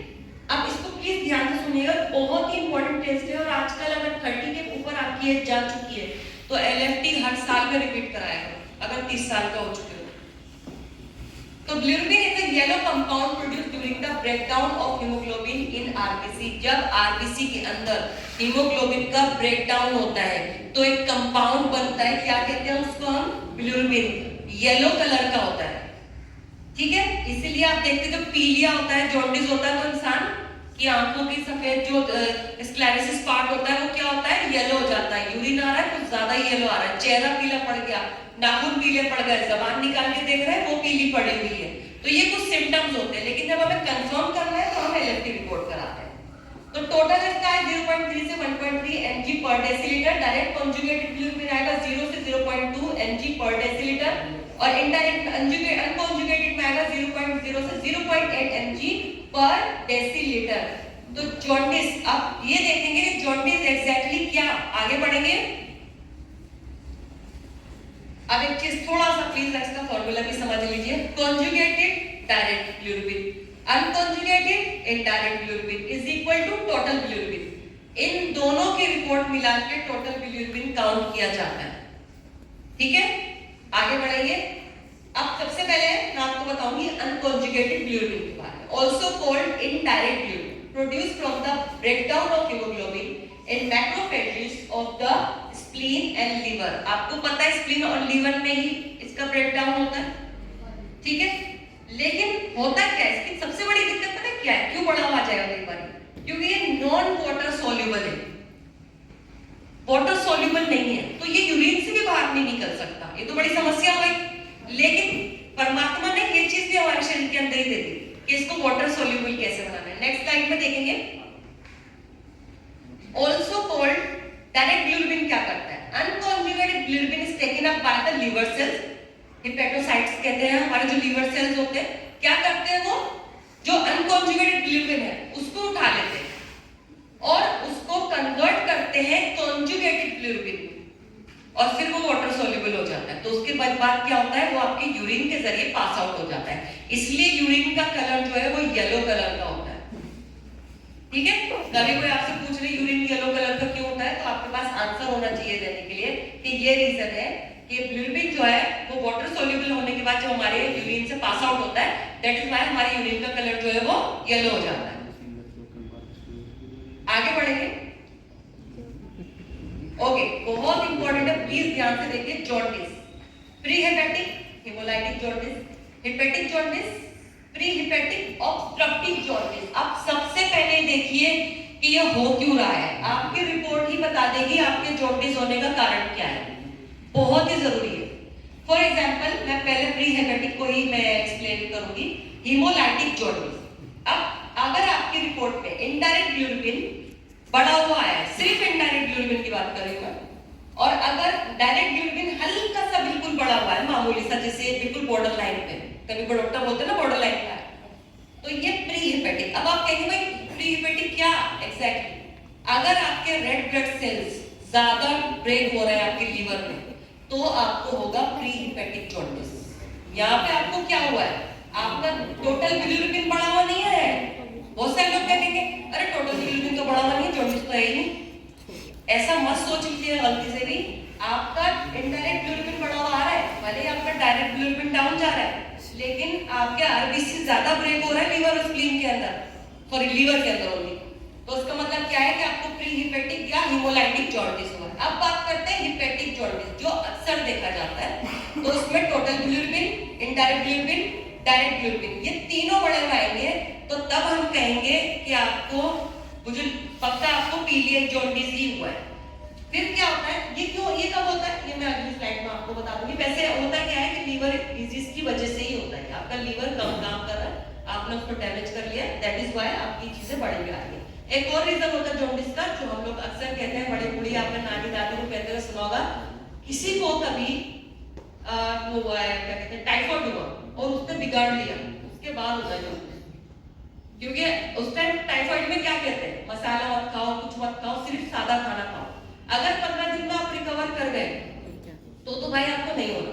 अब इसको प्लीज ध्यान से सुनिएगा, बहुत ही इंपॉर्टेंट टेस्ट है, और आजकल अगर 30 के ऊपर आपकी एज जा चुकी है तो एलएफटी हर साल में रिपीट कराया करो अगर 30 साल का हो चुके हो। तो bilirubin is a yellow compound produced during the breakdown of haemoglobin in RBC. जब आरबीसी के अंदर हीमोग्लोबिन का ब्रेकडाउन होता है तो एक कंपाउंड बनता है, क्या कहते हैं उसको हम, ब्लिरुबिन, येलो कलर का होता है, ठीक है। इसीलिए आप देखते हैं जब पीलिया होता है, जॉन्डिस होता है, तो इंसान की आंखों की सफेद जो स्क्लेरोसिस पार्ट होता है वो क्या होता है, येलो हो जाता है। यूरिन आ रहा है कुछ ज्यादा येलो आ रहा है, चेहरा पीला पड़ गया, नाखून पीले पड़ गए, जबान निकाल के देख रहे हैं वो पीली पड़ी हुई है, तो ये कुछ सिम्टम्स होते हैं। लेकिन जब हमें कंफर्म करना है तो हम एलएफटी रिपोर्ट कराते हैं। तो टोटल इसका है 0.3 से 1.3 mg पर डेसीलीटर, डायरेक्ट कॉन्जुगेटेड ब्लिरुबिन आएगा 0 से 0.2 mg पर डेसीलीटर, और इनडायरेक्ट अनकॉन्जुगेटेड में आएगा 0.0 से 0.8 mg पर डेसीलीटर। तो जॉन्डिस, अब ये देखेंगे कि जॉन्डिस एग्जैक्टली क्या, आगे बढ़ेंगे। अब एक चीज थोड़ा सा प्लीज इसका फॉर्मूला भी समझ लीजिए, conjugated direct bilirubin, unconjugated indirect bilirubin is equal to total bilirubin. इन दोनों की रिपोर्ट मिला के टोटल ब्लिरुबिन काउंट किया जाता है, ठीक है। आगे बढ़ेंगे। अब सबसे पहले मैं आपको बताऊंगी अनकॉन्जुगेटेड ब्लिरुबिन के बारे में, also called indirect bilirubin, produced from the breakdown of haemoglobin in macrophages of the spleen and liver. आपको पता है स्प्लीन और लीवर में ही इसका ब्रेकडाउन होता है, ठीक है। लेकिन होता क्या है, इसकी सबसे बड़ी दिक्कत पता है क्या है, क्यों बड़ा आ जाएगा कई बार, क्योंकि ये नॉन वाटर सॉल्युबल है, वाटर सॉल्युबल नहीं है, तो ये यूरिन से भी बाहर नहीं निकल सकता, ये तो बड़ी समस्या हो गई। लेकिन परमात्मा ने ये चीज भी हमारे शरीर के अंदर ही दे दी कि इसको वाटर सॉल्युबल कैसे बनाना है। नेक्स्ट स्लाइड में देखेंगे। आल्सो कॉल्ड डायरेक्ट ब्लिरुबिन क्या करता है, unconjugated bilirubin is taken up by the liver cells, hepatocytes कहते हैं हमारे जो लिवर सेल्स होते हैं, क्या करते हैं वो जो अनकॉन्जुगेटेड ब्लिरुबिन है उसको उठा लेते हैं और उसको कन्वर्ट करते हैं कॉन्जुगेटेड ब्लिरुबिन, और फिर वो वाटर सॉल्युबल हो जाता है। तो उसके बाद क्या होता है, वो आपके यूरिन के जरिए पास आउट हो जाता है, इसलिए यूरिन का कलर जो है वो येलो कलर का होता है, ठीक है। कभी कोई आपसे पूछ रहे यूरिन येलो कलर का क्यों होता है, तो आपके पास आंसर होना चाहिए देने के लिए कि ये रीजन है कि ब्लिरुबिन जो है वो वाटर सॉल्युबल होने के बाद जो हमारे यूरिन से पास आउट होता है, दैट इज व्हाई हमारे यूरिन का कलर जो है वो येलो हो जाता है। आगे बढ़ेंगे। ओके, बहुत इंपॉर्टेंट है, प्लीज ध्यान से देखिए। Jaundice, pre hepatic hemolytic jaundice, hepatic jaundice, pre hepatic obstructive jaundice. अब सबसे पहले देखिए कि ये हो क्यों रहा है। आपकी रिपोर्ट ही बता देगी आपके जॉन्डिस होने का कारण क्या है, बहुत ही जरूरी है। फॉर एग्जाम्पल मैं पहले प्री हेपेटिक को ही मैं एक्सप्लेन करूंगी, हीमोलाइटिक जॉन्डिस। अब अगर आपकी रिपोर्ट में इनडायरेक्ट बिलिरुबिन बढ़ा हुआ है, सिर्फ इनडायरेक्ट बिलिरुबिन की बात करेंगे, और अगर डायरेक्ट बिलिरुबिन हल्का सा बिल्कुल बढ़ा हुआ है, मामूली सा, जैसे बिल्कुल बॉर्डर लाइन पे, कभी कोई डॉक्टर बोलते हैं ना बॉर्डर लाइन का, तो ये प्री हेपेटिक। अब आप कहेंगे भाई प्री हेपेटिक क्या एग्जैक्टली? अगर आपके रेड ब्लड सेल्स ज्यादा ब्रेक हो रहे हैं आपके लीवर में, तो आपको होगा प्री हेपेटिक जॉन्डिस। यहाँ पे आपको क्या हुआ है, आपका टोटल बिलिरुबिन बढ़ा हुआ नहीं है। बहुत सारे लोग कहेंगे अरे टोटल बिलिरुबिन तो बढ़ा हुआ नहीं, जॉन्डिस तो है ही नहीं। ऐसा मत सोच लीजिए गलती से भी, आपका इनडायरेक्ट बिलिरुबिन बढ़ा हुआ आ रहा है, भले ही आपका डायरेक्ट बिलिरुबिन डाउन जा रहा है, लेकिन आपके आरबीसी ज्यादा ब्रेक हो रहा है लीवर और स्प्लीन के अंदर, सॉरी लीवर के अंदर ओनली। तो उसका मतलब क्या है कि आपको प्री हिपेटिक या हीमोलाइटिक जॉन्डिस हुआ है। अब बात करते हैं हिपेटिक जॉन्डिस, जो अक्सर देखा जाता है। तो उसमें total bilirubin, indirect bilirubin, direct bilirubin, ये तीनों बड़े आएंगे, तो तब हम कहेंगे कि आपको मुझे पक्का आपको पीलियक जॉन्डिस ही हुआ है। फिर क्या होता है, ये क्यों, ये कब होता है, ये मैं अगली स्लाइड में आपको बता दूंगी। वैसे होता क्या है कि लीवर डिजीज की वजह से ही होता है, आपका लीवर कम काम कर रहा है, आपने उसको डैमेज कर लिया, दैट इज व्हाई आपकी चीजें बढ़ भी आ रही है। एक और रीजन होता है जॉन्डिस का, जो हम लोग अक्सर कहते हैं, बड़े बूढ़ी आपने नानी दादी को कहते हुए सुना होगा, किसी को कभी वो हुआ है, क्या कहते हैं, टाइफाइड हुआ और उसने बिगाड़ लिया, उसके बाद होता है जॉन्डिस। क्योंकि उस टाइम टाइफाइड में क्या कहते हैं, मसाला मत खाओ, कुछ मत खाओ, सिर्फ सादा खाना खाओ। अगर 15 दिन में आप रिकवर कर गए तो भाई आपको नहीं होना।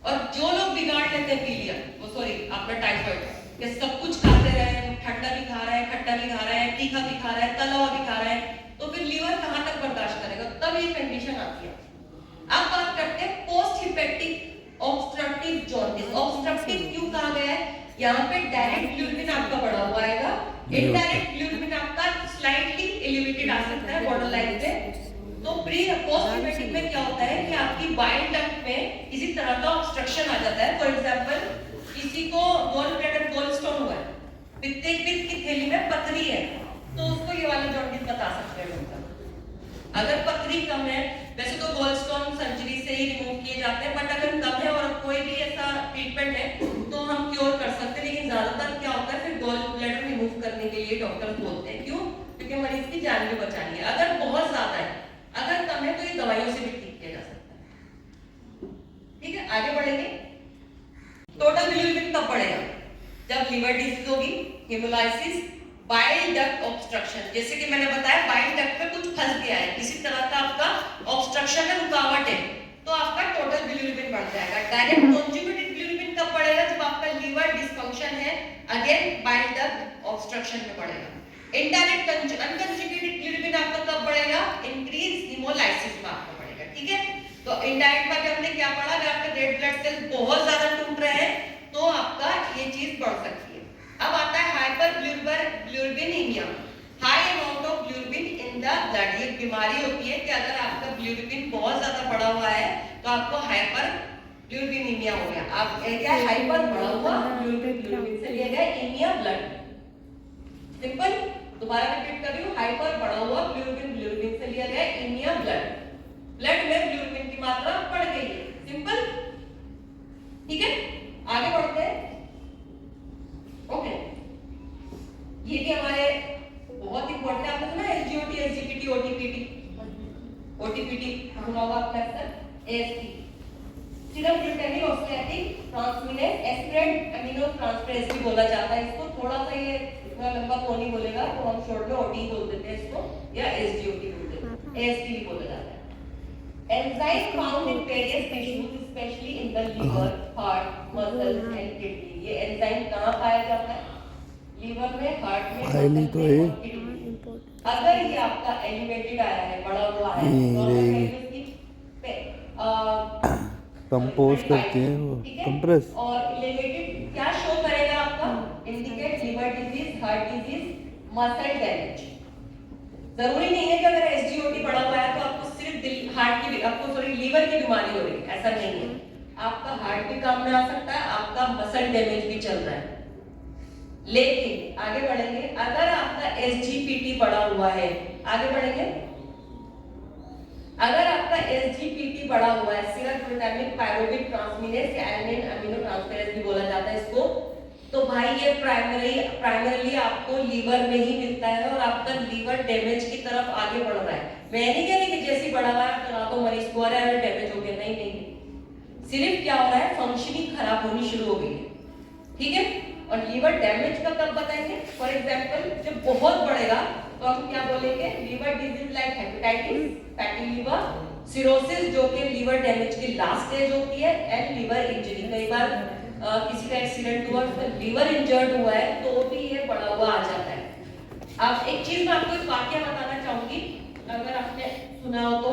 और जो लोग बिगाड़ लेते हैं पीलिया, वो सॉरी आपका टाइफाइड, कि सब कुछ खाते रहे, ठंडा भी खा रहे हैं, खट्टा भी खा रहे हैं, तीखा भी खा रहे हैं, तला हुआ भी खा रहे हैं, तो फिर लीवर कहां तक बर्दाश्त करेगा, तब ये कंडीशन आती है। अब बात करते हैं post hepatic obstructive jaundice. Obstructive क्यों कहा गया है, यहाँ पे डायरेक्ट बिलिरुबिन आपका बढ़ा हुआ आएगा, इनडायरेक्ट बिलिरुबिन आपका स्लाइटली एलिवेटेड आ सकता है बॉर्डर लाइन पे। तो प्री पोस्ट हिपेटिक में क्या होता है कि आपकी बाइल डक्ट में किसी तरह का ऑब्स्ट्रक्शन आ जाता है। फॉर एग्जांपल किसी को गॉल ब्लैडर गॉल स्टोन हुआ है, पित्त की थैली में पथरी है, तो उसको ये वाला जॉन्डिस बता सकते हैं डॉक्टर। अगर पथरी कम है, वैसे तो गॉल स्टोन सर्जरी से ही रिमूव किए जाते हैं, बट अगर कम है और कोई भी ऐसा ट्रीटमेंट है तो हम क्योर कर सकते हैं। लेकिन ज्यादातर क्या होता है, फिर गॉल ब्लैडर रिमूव करने के लिए डॉक्टर बोलते हैं। क्यों? क्योंकि मरीज की जान भी बचानी है। अगर बहुत ज्यादा है, अगर कम है तो ये दवाइयों से भी ठीक किया जा सकता है। ठीक है, आगे बढ़ेंगे। टोटल बिलिरुबिन कब बढ़ेगा, जब लिवर डिजीज होगी, हेमोलाइसिस, बाइल डक्ट ऑब्स्ट्रक्शन। जैसे कि मैंने बताया बाइल डक्ट पे कुछ फंस गया है, किसी तरह का आपका ऑब्स्ट्रक्शन है, रुकावट है, तो आपका टोटल बिलिरुबिन बढ़ जाएगा। डायरेक्ट कॉन्जुगेटेड बिलिरुबिन कब बढ़ेगा, जब आपका लिवर डिसफंक्शन है, अगेन बाइल डक्ट ऑब्स्ट्रक्शन में बढ़ेगा। इनडायरेक्ट अनकंजुगेटेड बिलिरुबिन आपका कब बढ़ेगा, इंक्रीज हीमोलाइसिस में आपका बढ़ेगा। ठीक है, तो इनडायरेक्ट में हमने क्या पढ़ा, अगर आपके रेड ब्लड सेल बहुत ज्यादा टूट रहे हैं तो आपका ये चीज बढ़ सकती है। अब आता है hyperbilirubinaemia, high amount of bilirubin in the blood. ये बीमारी होती है कि अगर आपका बिलिरुबिन बहुत ज्यादा बढ़ा हुआ है तो आपको हाइपर बिलिरुबिनेमिया हो गया। आप क्या, हाइपर बढ़ा हुआ बिलिरुबिन से लिया गया एमिया ब्लड। सिंपल, दोबारा रिपीट कर रही हूँ, हाइपर बढ़ा हुआ बिलिरुबिन से लिया गया एमिया ब्लड। ब्लड में बिलिरुबिन की मात्रा बढ़ गई है। सिंपल, ठीक है, आगे बढ़ते हैं। ओके, ये भी हमारे बहुत इंपॉर्टेंट है। आपने सुना एसजीओटी, एसजीपीटी, ओटीपीटी, ओटीपीटी सुना होगा आपने अक्सर। AST, serum glutamic oxaloacetic transaminase aspartate amino transferase भी बोला जाता है इसको। थोड़ा सा ये इतना लंबा कौन ही बोलेगा, तो हम शॉर्ट में ओटी बोल देते हैं इसको, या एसजीओटी बोल देते हैं, एएसटी भी बोला जाता है। Enzyme found in various tissues, especially in the liver, heart, muscles and kidney. ये एंजाइम कहाँ पाया जाता है, लीवर में, हार्ट में, फाइली तो है। अगर ये आपका एलिवेटेड आया है, बड़ा हुआ है, तो कंपोज करते हैं वो, कंप्रेस। और एलिवेटेड क्या शो करेगा आपका, indicate liver disease, heart disease, muscle damage. जरूरी नहीं है कि अगर एसजीओटी बढ़ा हुआ है तो आपको सिर्फ दिल, हार्ट की, आपको सॉरी लीवर की बीमारी हो रही है, ऐसा नहीं है। आपका हार्ट भी काम में आ सकता है, आपका मसल डैमेज भी चल रहा है, लेकिन आगे बढ़ेंगे, अगर आपका SGPT बढ़ा हुआ है, आगे बढ़ेंगे, अगर आपका SGPT बढ़ा हुआ है, सीरम ग्लूटामिक पायरुवेट ट्रांसमिनेज या एलानिन अमीनो ट्रांसफेरेज भी बोला जाता है इसको, तो भाई ये प्राइमरीली आपको लीवर में ही मिलता है और आपका लीवर डैमेज की तरफ आगे बढ़ रहा है। मैं नहीं कह रही कि जैसे बढ़ा हुआ है तो रातों मरीज को डैमेज हो गया, नहीं, सिर्फ क्या हो रहा है, फंक्शनिंग खराब होनी शुरू हो गई है, ठीक है। और लीवर डैमेज का कब बताएंगे, फॉर एग्जांपल जब बहुत बढ़ेगा तो हम क्या बोलेंगे, liver disease like hepatitis, fatty liver, cirrhosis जो कि लीवर डैमेज की लास्ट स्टेज होती है, एंड लीवर इंजरी। कई बार किसी का एक्सीडेंट हुआ, लीवर इंजर्ड हुआ है तो भी ये बढ़ा हुआ आ जाता है। अब एक चीज मैं आपको एक वाकया बताना चाहूंगी, अगर आपने सुना हो तो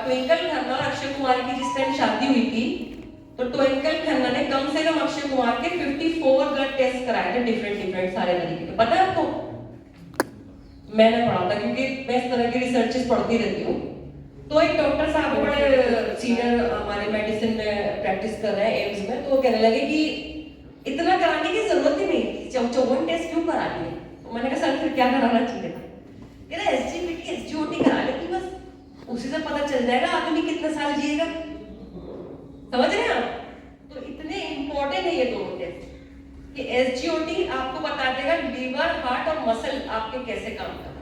ट्विंकल खन्ना और अक्षय कुमार की जिस टाइम शादी हुई थी, तो ट्विंकल खन्ना ने कम से कम अक्षय कुमार के 54 ब्लड टेस्ट कराए थे, डिफरेंट सारे तरीके के। पता है आपको, मैंने पढ़ा था क्योंकि मैं इस तरह की रिसर्चेस पढ़ती रहती हूँ। तो एक डॉक्टर साहब बड़े सीनियर हमारे मेडिसिन में प्रैक्टिस कर रहे हैं एम्स में, तो वो कहने लगे कि इतना कराने की जरूरत ही नहीं, 54 टेस्ट क्यों करा लिए। तो मैंने कहा सर फिर क्या कराना चाहिए था, कह रहा SGPT SGOT करा ले, कि बस उसी से पता चल जाएगा आदमी कितने साल जिएगा। समझ रहे हैं आप, तो इतने इंपॉर्टेंट है ये दोनों टेस्ट कि SGOT आपको बता देगा लीवर, हार्ट और मसल आपके कैसे काम कर रहे हैं,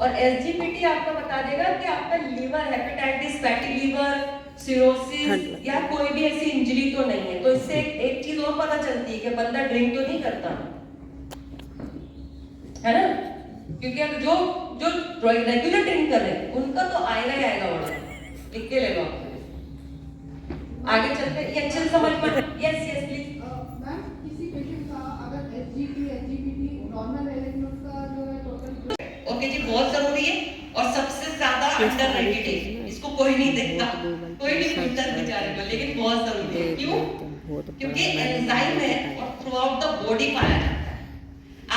और SGPT आपको बता देगा कि आपका liver, hepatitis, fatty liver, cirrhosis या कोई भी ऐसी इंजरी तो नहीं है। तो इससे एक चीज और पता चलती है कि बंदा ड्रिंक तो नहीं करता, है ना, क्योंकि अब जो रेगुलर ड्रिंक कर रहे हैं उनका तो आएगा ही आएगा, ऑर्डर लिख के ले लो आप। आगे चलते ये अच्छे से समझ में, यस प्लीज। मैम किसी पेशेंट का अगर SGPT नॉर्मल है लेकिन उसका जो है टोटल, ओके जी, बहुत जरूरी है और सबसे ज्यादा अंडररेटेड है, इसको कोई नहीं देखता, कोई नहीं पूछता बेचारे को, लेकिन बहुत जरूरी है। क्यों? क्योंकि एंजाइम है और थ्रू आउट द बॉडी पाया जाता है।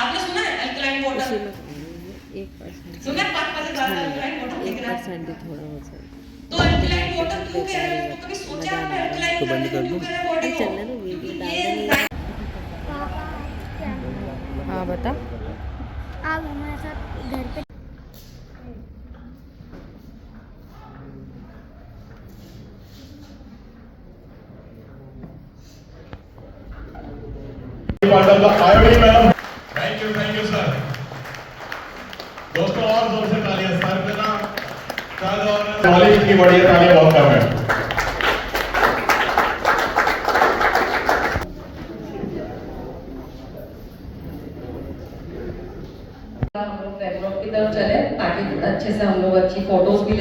आपने सुना है अल्कलाइन वाटर, 1% सुना है, 5% अल्कलाइन वाटर दिख रहा है, तो अल्कलाइन वाटर क्यों कह रहे हैं, तो कभी सोचा आपने अल्कलाइन करने को क्यों कह रहे हैं बॉडी को? ये हाँ बता, आप हमारे साथ घर पे थैंक यू सर। दोस्तों और जोर से तालियां सर पे ना, सर और कॉलेज की बड़ी तालियां बहुत कम है। हम लोग बैकड्रॉप की तरफ चले ताकि अच्छे से हम लोग अच्छी फोटोज भी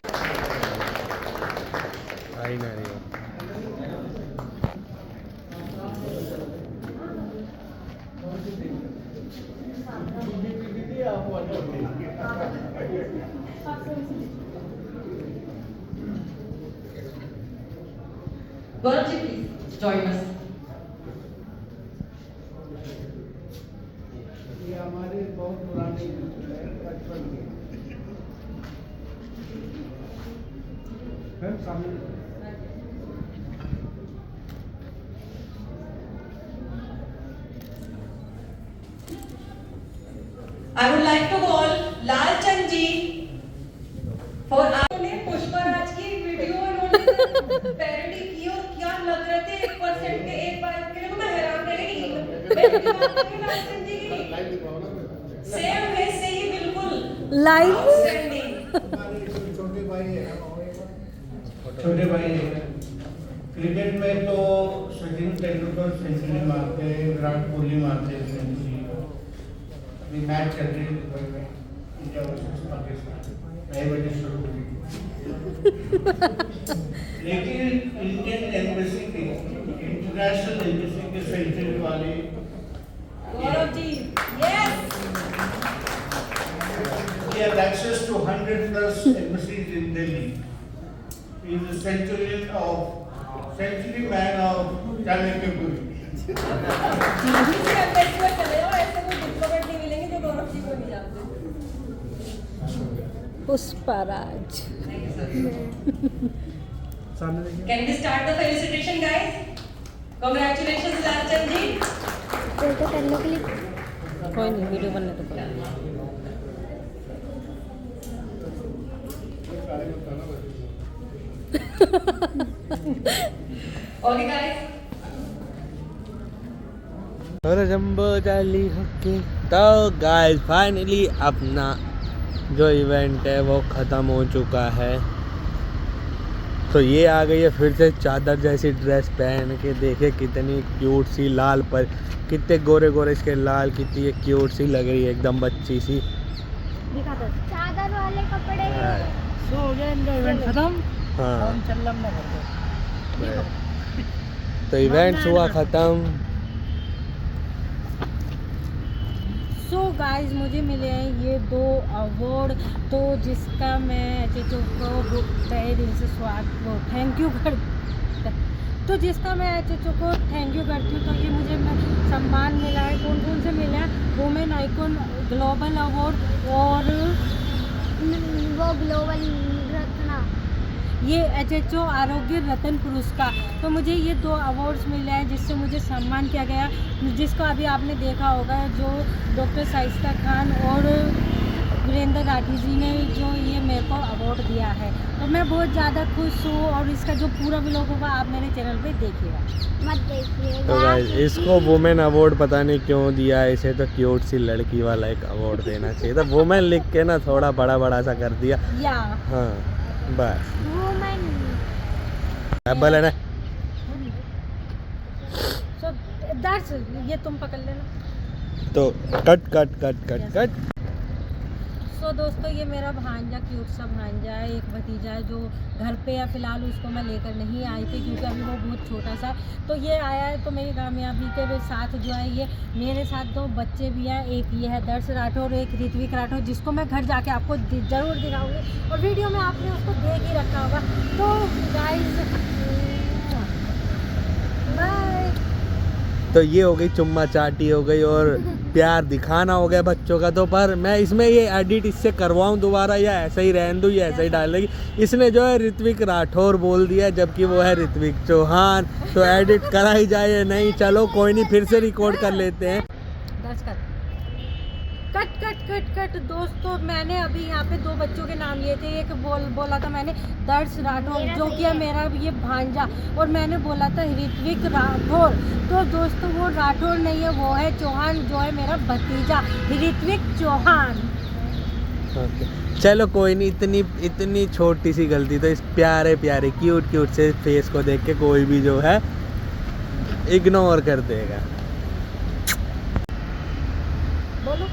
Virji, please join us. ये हमारे बहुत पुराने बचपन के मैम सामने। I would like to call Lal Chand ji for आपने पुष्पराज की वीडियो इन्होंने पैरोडी की और क्या लग रहे थे 1% के एक बार के लिए, मैं हैरान रह गई। मैं की बात कर रही लाल चंद जी की, सेम वैसे ही बिल्कुल लाइव छोटे भाई है, छोटे भाई है। क्रिकेट में तो सचिन तेंदुलकर सेंचुरी मारते हैं, विराट कोहली मारते हैं सेंचुरी। अभी मैच चल रही है दुबई में, इंडिया वर्सेस पाकिस्तान, 9 बजे शुरू होगी। लेकिन इंडियन एम्बेसी के, इंटरनेशनल एम्बेसी के सेंचुरी वाले Gaurav ji, yes, he has access to 100+ embassies in Delhi. He is a century man of Chanakapuri. किसी एम्बेसी में चले जाओ, ऐसे कोई डिप्लोमेट नहीं मिलेंगे जो गौरव जी को नहीं जानते। Pushpraj. Can we start the felicitation, guys? Congratulations, Lal Chand ji. Photo करने के लिए कोई नहीं, वीडियो बनने तो कोई नहीं। ओके गाइस, और जंबो जाली होके तो गाइस फाइनली अपना जो इवेंट है वो ख़त्म हो चुका है। तो ये आ गई है फिर से चादर जैसी ड्रेस पहन के। देखे कितनी क्यूट सी लाल पर, कितने गोरे गोरे इसके लाल, कितनी ये क्यूट सी लग रही है एकदम बच्ची सी। चादर वाले कपड़े सो हो गया इनका इवेंट खत्म। हाँ हम चल रहा है तो इवेंट्स हुआ ख़त्म। सो गाइस, मुझे मिले हैं ये 2 अवार्ड, तो जिसका मैं चेचो को तहे दिल से थैंक यू कर तो जिसका मैं चेचो को थैंक यू करती हूँ। तो ये मुझे सम्मान मिला है। कौन कौन से मिला है? वुमेन आइकॉन ग्लोबल अवार्ड और वो ग्लोबल रत्ना, ये एचएचओ आरोग्य रत्न पुरस्कार। तो मुझे ये 2 अवार्ड्स मिले हैं जिससे मुझे सम्मान किया गया, जिसको अभी आपने देखा होगा, जो डॉक्टर शाइस्ता खान और वीरेंद्र राठी जी ने जो ये मेरे को अवार्ड दिया है। तो मैं बहुत ज़्यादा खुश हूँ और इसका जो पूरा व्लॉग होगा आप मेरे चैनल पे देखिएगा। मत देखिए। तो गाइस इसको वुमेन अवार्ड पता नहीं क्यों दिया है, इसे तो क्यूट सी लड़की वाला एक अवार्ड देना चाहिए था। वुमेन लिख के ना थोड़ा बड़ा बड़ा सा कर दिया। या हाँ बस वुमेन अब बोले ना। सो दैट्स, ये तुम पकड़ लेना। तो cut cut cut cut cut. So दोस्तों, ये मेरा भांजा, क्यूट सा भांजा है, एक भतीजा है जो घर पे है। फ़िलहाल उसको मैं लेकर नहीं आई थी क्योंकि अभी वो बहुत छोटा सा। तो ये आया है तो मेरी कामयाबी के साथ जो है ये मेरे साथ 2 बच्चे भी हैं। एक ये है दर्श राठौर और एक ऋत्विक राठौर, जिसको मैं घर जाके आपको ज़रूर दिखाऊंगी और वीडियो में आपने उसको देख ही रखा होगा। तो गाइस बाय। तो ये हो गई चुम्मा चाटी हो गई और प्यार दिखाना हो गया बच्चों का। तो पर मैं इसमें ये एडिट इससे करवाऊं दोबारा या ऐसा ही रहने दूँ या ऐसा ही डाल देगी। इसने जो है ऋत्विक राठौर बोल दिया जबकि वो है ऋत्विक चौहान। तो एडिट करा ही जाए या नहीं, चलो कोई नहीं, फिर से रिकॉर्ड कर लेते हैं। Cut cut cut cut. दोस्तों, मैंने अभी यहाँ पे 2 बच्चों के नाम लिए थे। एक बोला था मैंने दर्श राठौर, जो कि है मेरा ये भांजा, और मैंने बोला था ऋत्विक राठौर। तो दोस्तों वो राठौर नहीं है, वो है चौहान, जो है मेरा भतीजा ऋत्विक चौहान। चलो कोई नहीं, इतनी छोटी सी गलती तो इस प्यारे प्यारे क्यूट क्यूट से फेस को देख के कोई भी जो है इग्नोर कर देगा। बोलो।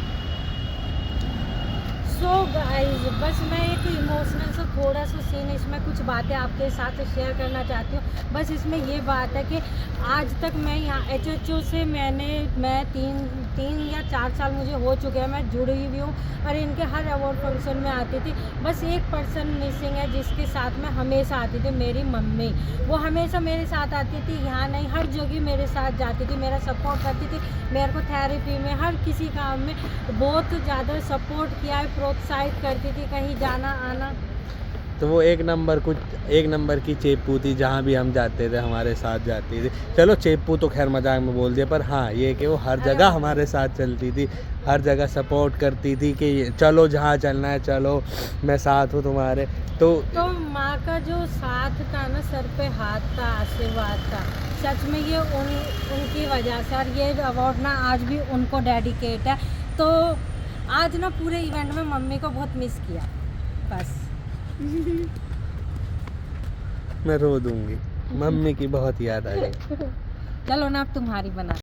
सो गाइस, बस मैं एक इमोशनल सा थोड़ा सा सीन, इसमें कुछ बातें आपके साथ शेयर करना चाहती हूँ। बस इसमें ये बात है कि आज तक मैं यहाँ एचएचओ से मैं 3 या 4 साल मुझे हो चुके हैं, मैं जुड़ी हुई हूँ और इनके हर अवार्ड फंक्शन में आती थी। बस एक पर्सन मिसिंग है जिसके साथ मैं हमेशा आती थी, मेरी मम्मी। वो हमेशा मेरे साथ आती थी, यहाँ नहीं हर जगह मेरे साथ जाती थी, मेरा सपोर्ट करती थी। मेरे को थेरेपी में, हर किसी काम में बहुत ज़्यादा सपोर्ट किया है, प्रोत्साहित करती थी कहीं जाना आना। तो वो एक नंबर की चेपू थी, जहाँ भी हम जाते थे हमारे साथ जाती थी। चलो चेपू तो खैर मजाक में बोल दिया, पर हाँ ये कि वो हर जगह हमारे साथ चलती थी, हर जगह सपोर्ट करती थी कि चलो जहाँ चलना है चलो, मैं साथ हूँ तुम्हारे। तो माँ का जो साथ था ना, सर पे हाथ था, आशीर्वाद था, सच में ये उनकी वजह से। और ये अवार्ड ना आज भी उनको डेडिकेट है। तो आज ना पूरे इवेंट में मम्मी को बहुत मिस किया, बस। मैं रो दूंगी, मम्मी की बहुत याद आ गई। चलो ना, अब तुम्हारी बना।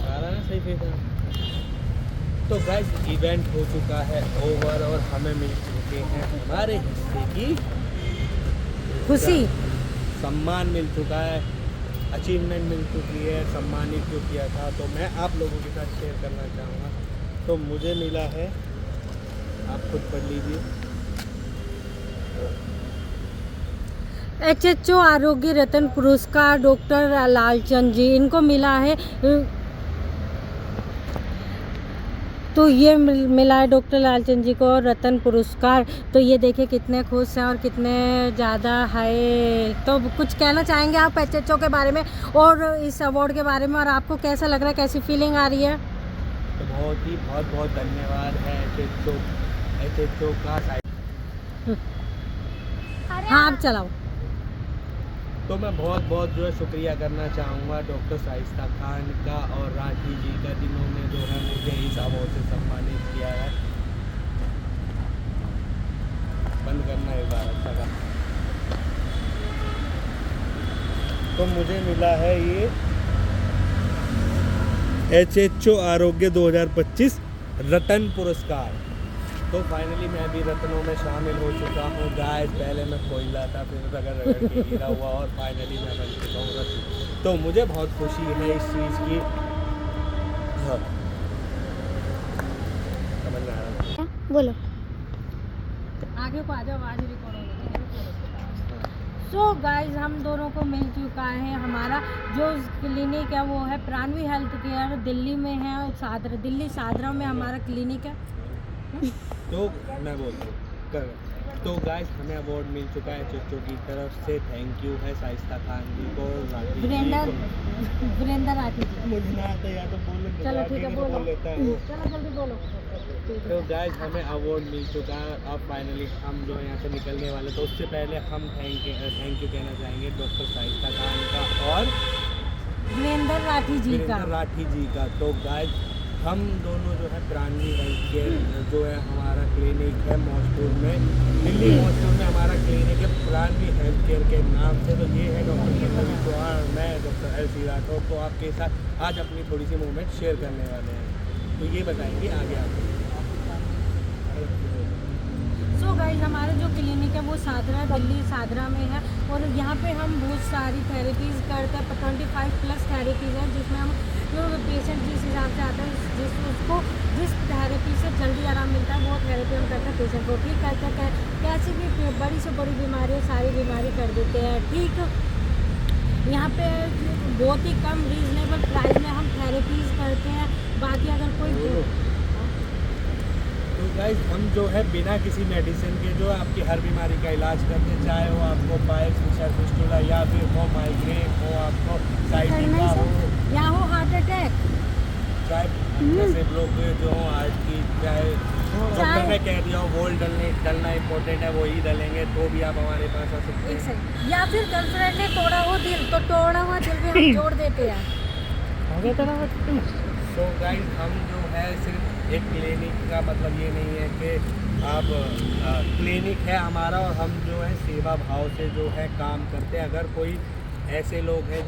तो गाइस इवेंट हो चुका है ओवर और हमें मिल चुके हैं हमारे हिस्से की खुशी, सम्मान मिल चुका है, अचीवमेंट मिल चुकी है, सम्मानित जो किया था। तो मैं आप लोगों के साथ शेयर करना चाहूँगा। तो मुझे मिला है, आप खुद पढ़ लीजिए, एचएचओ आरोग्य रत्न पुरस्कार डॉक्टर लालचंद जी, इनको मिला है। तो ये मिला है डॉक्टर लालचंद जी को रत्न पुरस्कार। तो ये देखिए कितने खुश हैं और कितने ज़्यादा है। तो कुछ कहना चाहेंगे आप एचएचओ के बारे में और इस अवार्ड के बारे में, और आपको कैसा लग रहा है, कैसी फीलिंग आ रही है? तो बहुत बहुत धन्यवाद है HHO का हाँ आप चलाओ। तो मैं बहुत जो है शुक्रिया करना चाहूँगा डॉक्टर शाइस्ता खान का और राठी जी का, जिन्होंने जो है मुझे इस अवार्ड से सम्मानित किया है। बंद करना एक बार अच्छा का। तो मुझे मिला है ये HHO आरोग्य 2025 रतन पुरस्कार। तो फाइनली मैं भी रत्नों में शामिल हो चुका हूँ गाइस। पहले मैं कोयला था, फिर रगड़ के गिरा हुआ और फाइनली मैं बन चुका हूँ रत्न। तो मुझे बहुत खुशी है इस चीज़ की। हाँ समझ में आ रहा है। बोलो। आगे को आ जाओ, आवाज़ रिकॉर्ड हो गई। सो गाइस हम दोनों को मिल चुका है हमारा जो क्लिनिक है, वो है प्राणवी हेल्थ केयर, दिल्ली में है, दिल्ली सादरा में हमारा क्लिनिक है। तो मैं बोलता हूँ तो गाइस हमें अवार्ड मिल चुका है HHO की तरफ से। थैंक यू है शाइस्ता खान जी को, राठी जी को। वीरेंद्र राठी जी। मुझे ना आता या तो बोल चलो ठीक है, बोलो। लेता है वो। चलो जल्दी बोलो। तो गाइस हमें अवार्ड मिल चुका है। अब फाइनली हम जो यहाँ से निकलने वाले, तो उससे पहले हम थैंक यू कहना चाहेंगे डॉक्टर शाइस्ता खान का और वीरेंद्र राठी जी का। तो गाइस हम दोनों जो है प्राणवी हेल्थ केयर जो है हमारा क्लिनिक है मौजपुर में, दिल्ली मौजपुर में हमारा क्लिनिक है प्राणवी हेल्थ केयर के नाम से। तो ये है डॉक्टर पल्लवी चौहान, मैं डॉक्टर LC राठौर। तो आपके साथ आज अपनी थोड़ी सी मूवमेंट शेयर करने वाले हैं, तो ये बताएंगे आगे आपको। सो गाइस हमारा जो क्लिनिक है वो सादरा, दिल्ली सादरा में है और यहाँ पे हम बहुत सारी थेरेपीज़ करते हैं। 25+ थेरेपीज़ है, जिसमें हम जो पेशेंट जिस हिसाब से आता है, जिस थेरेपी से जल्दी आराम मिलता है वो थेरेपी हम करते हैं। पेशेंट को ठीक करते हैं, कैसी भी बड़ी से बड़ी बीमारी है सारी बीमारी कर देते हैं ठीक। यहाँ पे बहुत ही कम रीजनेबल प्राइस में हम थेरेपीज़ करते हैं। बाकी अगर कोई तो गाइस हम जो है बिना किसी मेडिसिन के जो है आपकी हर बीमारी का इलाज करते हैं, चाहे वो आपको पाइल्स, फिस्टुला या फिर हो माइग्रेन हो, आपको साइटिका हो या हो हार्ट अटैक, चाहे जैसे ब्लॉकेज हो हार्ट की, चाहे डॉक्टर ने कह दिया हो वोल्ट डलना इम्पोर्टेंट है, वही डलेंगे तो भी आप हमारे पास आ सकते हैं। या फिर गर्लफ्रेंड ने तोड़ा हो दिल, तो तोड़ा हुआ दिल भी हम जोड़ देते हैं। तो गाइस हम जो है सिर्फ एक क्लिनिक का मतलब ये नहीं है कि आप क्लिनिक है हमारा और हम जो है सेवा भाव से जो है काम करते हैं। अगर कोई ऐसे लोग हैं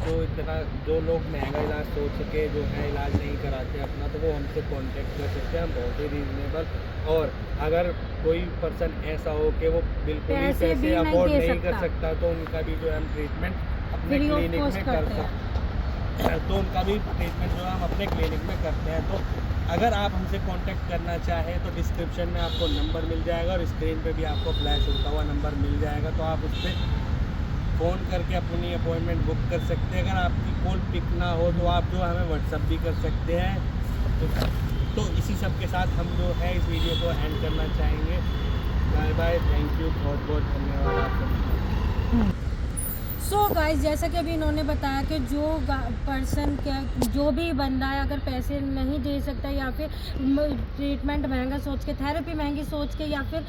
जो लोग महंगा इलाज सोच के जो है इलाज नहीं कराते अपना, तो वो हमसे कांटेक्ट कर सकते हैं। हम बहुत ही रीजनेबल, और अगर कोई पर्सन ऐसा हो कि वो बिल्कुल ही पैसे अफोर्ड नहीं कर सकता, तो उनका भी जो है हम ट्रीटमेंट अपने क्लिनिक में करते हैं। तो उनका भी ट्रीटमेंट जो है हम अपने क्लिनिक में करते हैं। तो अगर आप हमसे कांटेक्ट करना चाहें तो डिस्क्रिप्शन में आपको नंबर मिल जाएगा और स्क्रीन पे भी आपको फ्लैश होता हुआ नंबर मिल जाएगा। तो आप उस पर फ़ोन करके अपनी अपॉइंटमेंट बुक कर सकते हैं। अगर आपकी कॉल पिक ना हो तो आप जो हमें व्हाट्सअप भी कर सकते हैं। तो इसी सब के साथ हम जो है इस वीडियो को एंड करना चाहेंगे। बाय बाय, थैंक यू, बहुत बहुत धन्यवाद आपका। सो गाइस जैसा कि अभी इन्होंने बताया कि जो भी बंदा है अगर पैसे नहीं दे सकता या फिर ट्रीटमेंट महंगा सोच के, थेरेपी महंगी सोच के, या फिर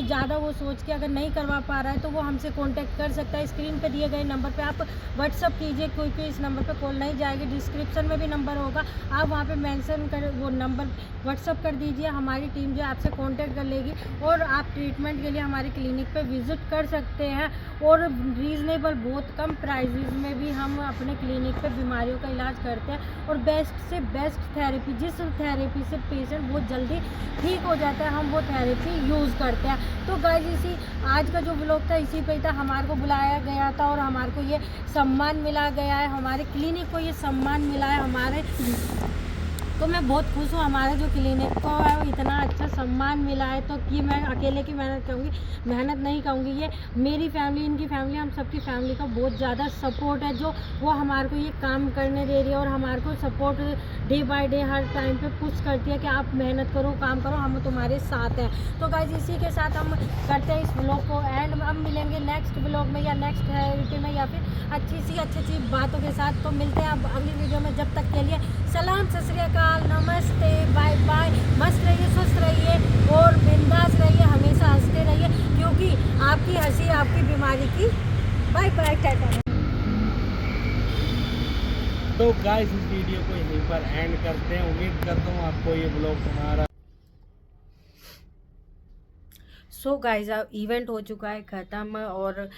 ज़्यादा वो सोच के अगर नहीं करवा पा रहा है, तो वो हमसे कांटेक्ट कर सकता है। स्क्रीन पे दिए गए नंबर पे आप व्हाट्सअप कीजिए, कोई इस नंबर पे कॉल नहीं जाएगी, डिस्क्रिप्शन में भी नंबर होगा, आप वहाँ पे मेंशन कर वो नंबर व्हाट्सअप कर दीजिए। हमारी टीम जो है आपसे कांटेक्ट कर लेगी और आप ट्रीटमेंट के लिए हमारे क्लिनिक पे विज़िट कर सकते हैं। और रीज़नेबल बहुत कम प्राइजेज़ में भी हम अपने क्लिनिक पे बीमारियों का इलाज करते हैं और बेस्ट से बेस्ट थेरेपी, जिस थेरेपी से पेशेंट बहुत जल्दी ठीक हो जाता है, हम वो थेरेपी यूज़ करते हैं। तो गाइस इसी आज का जो व्लॉग था इसी पे था, हमारे को बुलाया गया था और हमारे को ये सम्मान मिला गया है, हमारे क्लिनिक को ये सम्मान मिला है हमारे। तो मैं बहुत खुश हूँ, हमारे जो क्लिनिक को है इतना अच्छा सम्मान मिला है तो ये मैं अकेले की मेहनत नहीं कहूँगी, ये मेरी फैमिली, इनकी फैमिली, हम सबकी फैमिली का बहुत ज़्यादा सपोर्ट है जो वो हमारे को ये काम करने दे रही है और हमारे को support day by day her time पे पुश करती है कि आप मेहनत करो, काम करो, हम तुम्हारे साथ हैं। तो गाइस इसी के साथ हम करते हैं इस ब्लॉग को एंड। हम मिलेंगे नेक्स्ट ब्लॉग में या नेक्स्ट वीडियो में या फिर अच्छी बातों के साथ। तो मिलते हैं अब अगली वीडियो में, जब तक के लिए सलाम, सत श्री अकाल, नमस्ते, बाय बाय। मस्त रहिए, स्वस्थ रहिए और बिंदास रहिए, हमेशा हंसते रहिए क्योंकि आपकी हंसी आपकी बीमारी की बाय बाय टाटा। तो गाइस इस वीडियो को यहीं पर एंड करते हैं। उम्मीद करता हूँ आपको ये ब्लॉग हमारा सो गाइस अब इवेंट हो चुका है ख़त्म और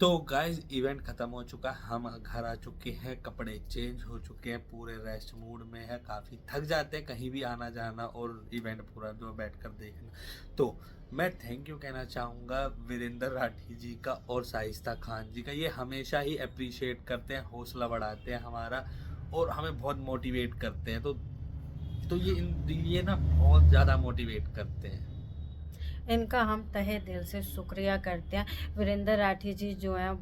तो गाइस इवेंट खत्म हो चुका है, हम घर आ चुके हैं, कपड़े चेंज हो चुके हैं, पूरे रेस्ट मूड में है, काफ़ी थक जाते हैं कहीं भी आना जाना और इवेंट पूरा जो बैठकर देखना। तो मैं थैंक यू कहना चाहूँगा वीरेंद्र राठी जी का और शाइस्ता खान जी का। ये हमेशा ही अप्रिशिएट करते हैं, हौसला बढ़ाते हैं हमारा और हमें बहुत मोटिवेट करते हैं। तो ये ना बहुत ज़्यादा मोटिवेट करते हैं। इनका हम तहे दिल से शुक्रिया करते हैं। वीरेंद्र राठी जी जो हैं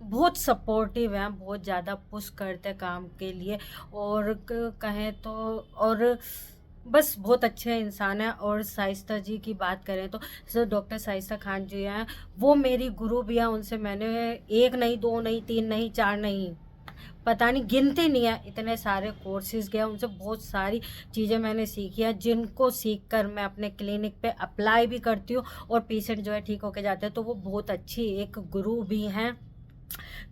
बहुत सपोर्टिव हैं, बहुत ज़्यादा पुश करते हैं काम के लिए और कहें तो और बस बहुत अच्छे इंसान हैं। और शाइस्ता जी की बात करें तो सर डॉक्टर शाइस्ता खान जी हैं, वो मेरी गुरु भी हैं। उनसे मैंने 1 नहीं 2 नहीं 3 नहीं 4 नहीं पता नहीं गिनती नहीं है, इतने सारे कोर्सेज गए, उनसे बहुत सारी चीज़ें मैंने सीखी है जिनको सीखकर मैं अपने क्लिनिक पे अप्लाई भी करती हूँ और पेशेंट जो है ठीक होके जाते हैं। तो वो बहुत अच्छी एक गुरु भी हैं।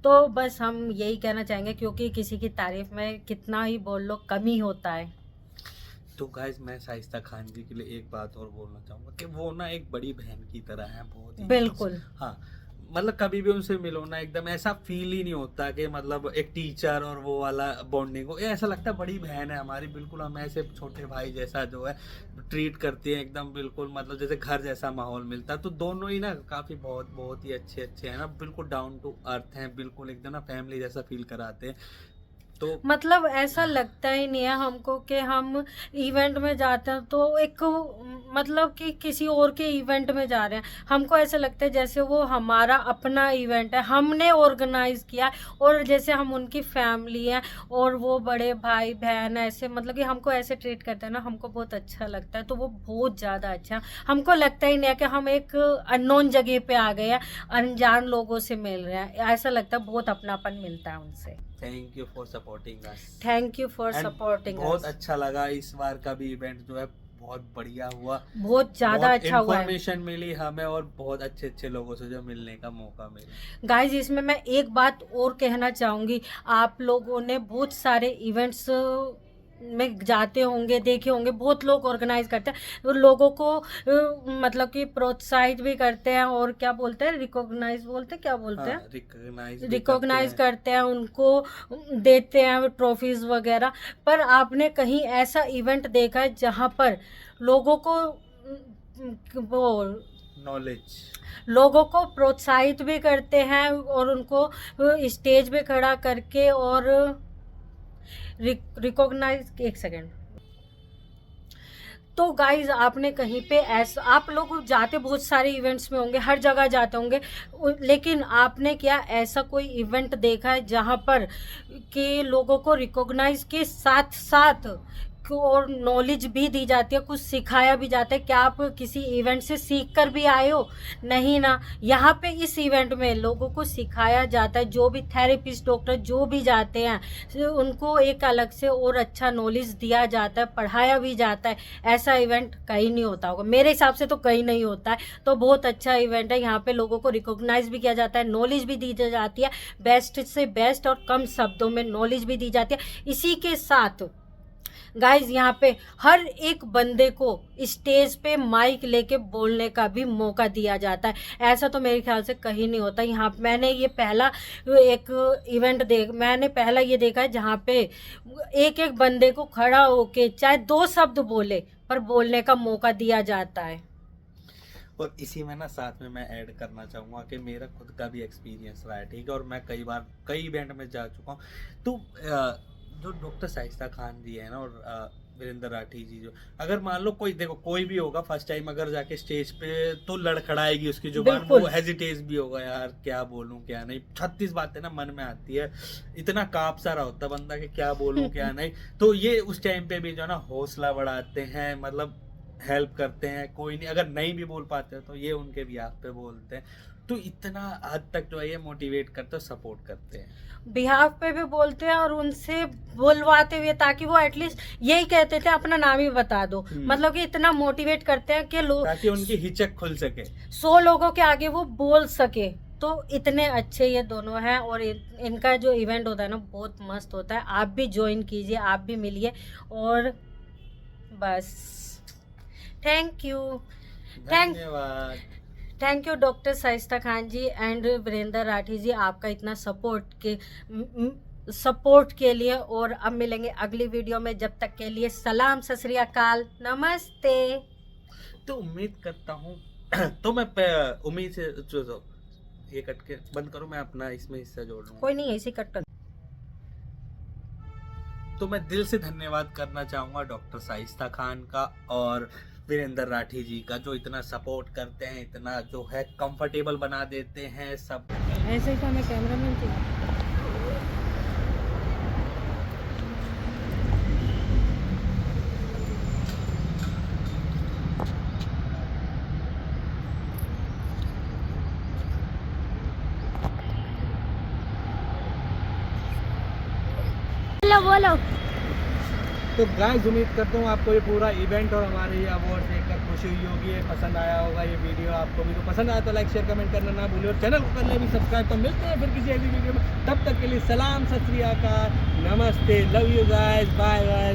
तो बस हम यही कहना चाहेंगे क्योंकि किसी की तारीफ में कितना ही बोल लो कम ही होता है। तो गाइस मैं शाइस्ता खान जी के लिए एक बात और बोलना चाहूँगा कि वो ना एक बड़ी बहन की तरह है, बहुत ही बिल्कुल। हाँ, मतलब कभी भी उनसे मिलो ना एकदम ऐसा फील ही नहीं होता कि मतलब एक टीचर और वो वाला बॉन्डिंग हो, ये ऐसा लगता है बड़ी बहन है हमारी, बिल्कुल हमें ऐसे छोटे भाई जैसा जो है ट्रीट करती है एकदम, बिल्कुल मतलब जैसे घर जैसा माहौल मिलता है। तो दोनों ही ना काफ़ी बहुत ही अच्छे हैं ना, बिल्कुल डाउन टू अर्थ हैं, बिल्कुल एकदम ना फैमिली जैसा फील कराते हैं। तो मतलब ऐसा लगता ही नहीं है हमको कि हम इवेंट में जाते हैं तो एक मतलब कि किसी और के इवेंट में जा रहे हैं। हमको ऐसा लगता है जैसे वो हमारा अपना इवेंट है, हमने ऑर्गेनाइज किया और जैसे हम उनकी फैमिली हैं और वो बड़े भाई बहन ऐसे, मतलब कि हमको ऐसे ट्रीट करते हैं ना, हमको बहुत अच्छा लगता है। तो वो बहुत ज़्यादा अच्छा, हमको लगता ही नहीं है कि हम एक अननोन जगह पे आ गए हैं, अनजान लोगों से मिल रहे हैं। ऐसा लगता है बहुत अपनापन मिलता है उनसे। Thank you for supporting us. Thank you for supporting बहुत अच्छा लगा, इस बार का भी इवेंट जो है बहुत बढ़िया हुआ, बहुत ज्यादा अच्छा हुआ है। इन्फॉर्मेशन मिली हमें और बहुत अच्छे लोगों से जो मिलने का मौका मिला। गाइज इसमें मैं एक बात और कहना चाहूँगी, आप लोगों ने बहुत सारे इवेंट्स में जाते होंगे, देखे होंगे, बहुत लोग ऑर्गेनाइज करते हैं, लोगों को मतलब कि प्रोत्साहित भी करते हैं और क्या बोलते हैं, रिकॉग्नाइज बोलते हैं, क्या बोलते हैं, रिकॉग्नाइज करते हैं, उनको देते हैं ट्रॉफीज वगैरह। पर आपने कहीं ऐसा इवेंट देखा है जहाँ पर लोगों को वो लोगों को प्रोत्साहित भी करते हैं और उनको स्टेज पे खड़ा करके और रिकॉग्नाइज, एक सेकेंड। तो गाइज आपने कहीं पे ऐसा, आप लोग जाते बहुत सारे इवेंट्स में होंगे, हर जगह जाते होंगे, लेकिन आपने क्या ऐसा कोई इवेंट देखा है जहाँ पर कि लोगों को रिकॉग्नाइज के साथ साथ और नॉलेज भी दी जाती है, कुछ सिखाया भी जाता है? क्या आप किसी इवेंट से सीख कर भी आए हो? नहीं ना, यहाँ पे इस इवेंट में लोगों को सिखाया जाता है, जो भी थेरेपिस्ट डॉक्टर जो भी जाते हैं उनको एक अलग से और अच्छा नॉलेज दिया जाता है, पढ़ाया भी जाता है। ऐसा इवेंट कहीं नहीं होता होगा, मेरे हिसाब से तो कहीं नहीं होता है। तो बहुत अच्छा इवेंट है, यहाँ पे लोगों को रिकॉग्नाइज भी किया जाता है, नॉलेज भी दी जाती है, बेस्ट से बेस्ट और कम शब्दों में नॉलेज भी दी जाती है। इसी के साथ गाइज यहाँ पे हर एक बंदे को स्टेज पे माइक लेके बोलने का भी मौका दिया जाता है। ऐसा तो मेरे ख्याल से कहीं नहीं होता। यहाँ मैंने ये पहला एक इवेंट मैंने पहला ये देखा है जहाँ पे एक एक बंदे को खड़ा होके चाहे 2 शब्द बोले पर बोलने का मौका दिया जाता है। और इसी में ना साथ में मैं ऐड करना चाहूँगा कि मेरा खुद का भी एक्सपीरियंस रहा है, ठीक है, और मैं कई इवेंट में जा चुका हूँ। तो जो डॉक्टर शाइस्ता खान जी है ना और वीरेंद्र राठी जी, जो अगर मान लो कोई, देखो कोई भी होगा फर्स्ट टाइम अगर जाके स्टेज पे तो लड़खड़ाएगी उसकी जुबान, बिल्कुल। वो हेजिटेज भी होगा यार क्या बोलूं क्या नहीं, 36 बातें ना मन में आती है, इतना कांप सा रहा होता है बंदा कि क्या बोलूं क्या नहीं। तो ये उस टाइम पे भी जो है ना हौसला बढ़ाते हैं, मतलब हेल्प करते हैं, कोई नहीं अगर नहीं भी बोल पाते तो ये उनके बिहाफ पे बोलते हैं, तो इतना हद तक जो है ये मोटिवेट करते हैं, सपोर्ट करते हैं। बिहाफ पे भी बोलते हैं और उनसे बुलवाते हुए, ताकि वो एटलीस्ट यही कहते थे अपना नाम ही बता दो, मतलब कि इतना मोटिवेट करते हैं कि लोग, ताकि उनकी हिचक खुल सके, 100 लोगों के आगे वो बोल सके। तो इतने अच्छे ये दोनों हैं और इनका जो इवेंट होता है ना बहुत मस्त होता है। आप भी ज्वाइन कीजिए, आप भी मिलिए और बस। थैंक यू, धन्यवाद। Thank you doctor Shaista Khan ji and Virendra Rathi ji, आपका इतना सपोर्ट के लिए। और अब मिलेंगे अगली वीडियो में, जब तक के लिए सलाम, सत श्री अकाल, नमस्ते। तो उम्मीद करता हूँ तो मैं उम्मीद से जो ये कट के बंद करो, मैं अपना इसमें हिस्सा जोड़ लूँगा। कोई नहीं, ऐसे कट कर। तो मैं दिल से धन्यवाद करना चाहूँगा डॉक्टर शाइस्ता खान का और वीरेंद्र राठी जी का, जो इतना सपोर्ट करते हैं, इतना जो है कंफर्टेबल बना देते हैं सब। ऐसे ही हमें कैमरा मैन चाहिए। बोलो बोलो। तो गाइस उम्मीद करता हूँ आपको ये पूरा इवेंट और हमारे ये अवार्ड देखकर खुशी हुई होगी, ये पसंद आया होगा ये वीडियो आपको भी। तो पसंद आया तो लाइक शेयर कमेंट करना ना भूलिए और चैनल को कर ले भी सब्सक्राइब। तो मिलते हैं फिर किसी ऐसी वीडियो में, तब तक के लिए सलाम, सत श्री अकाल, नमस्ते, love you guys, bye bye.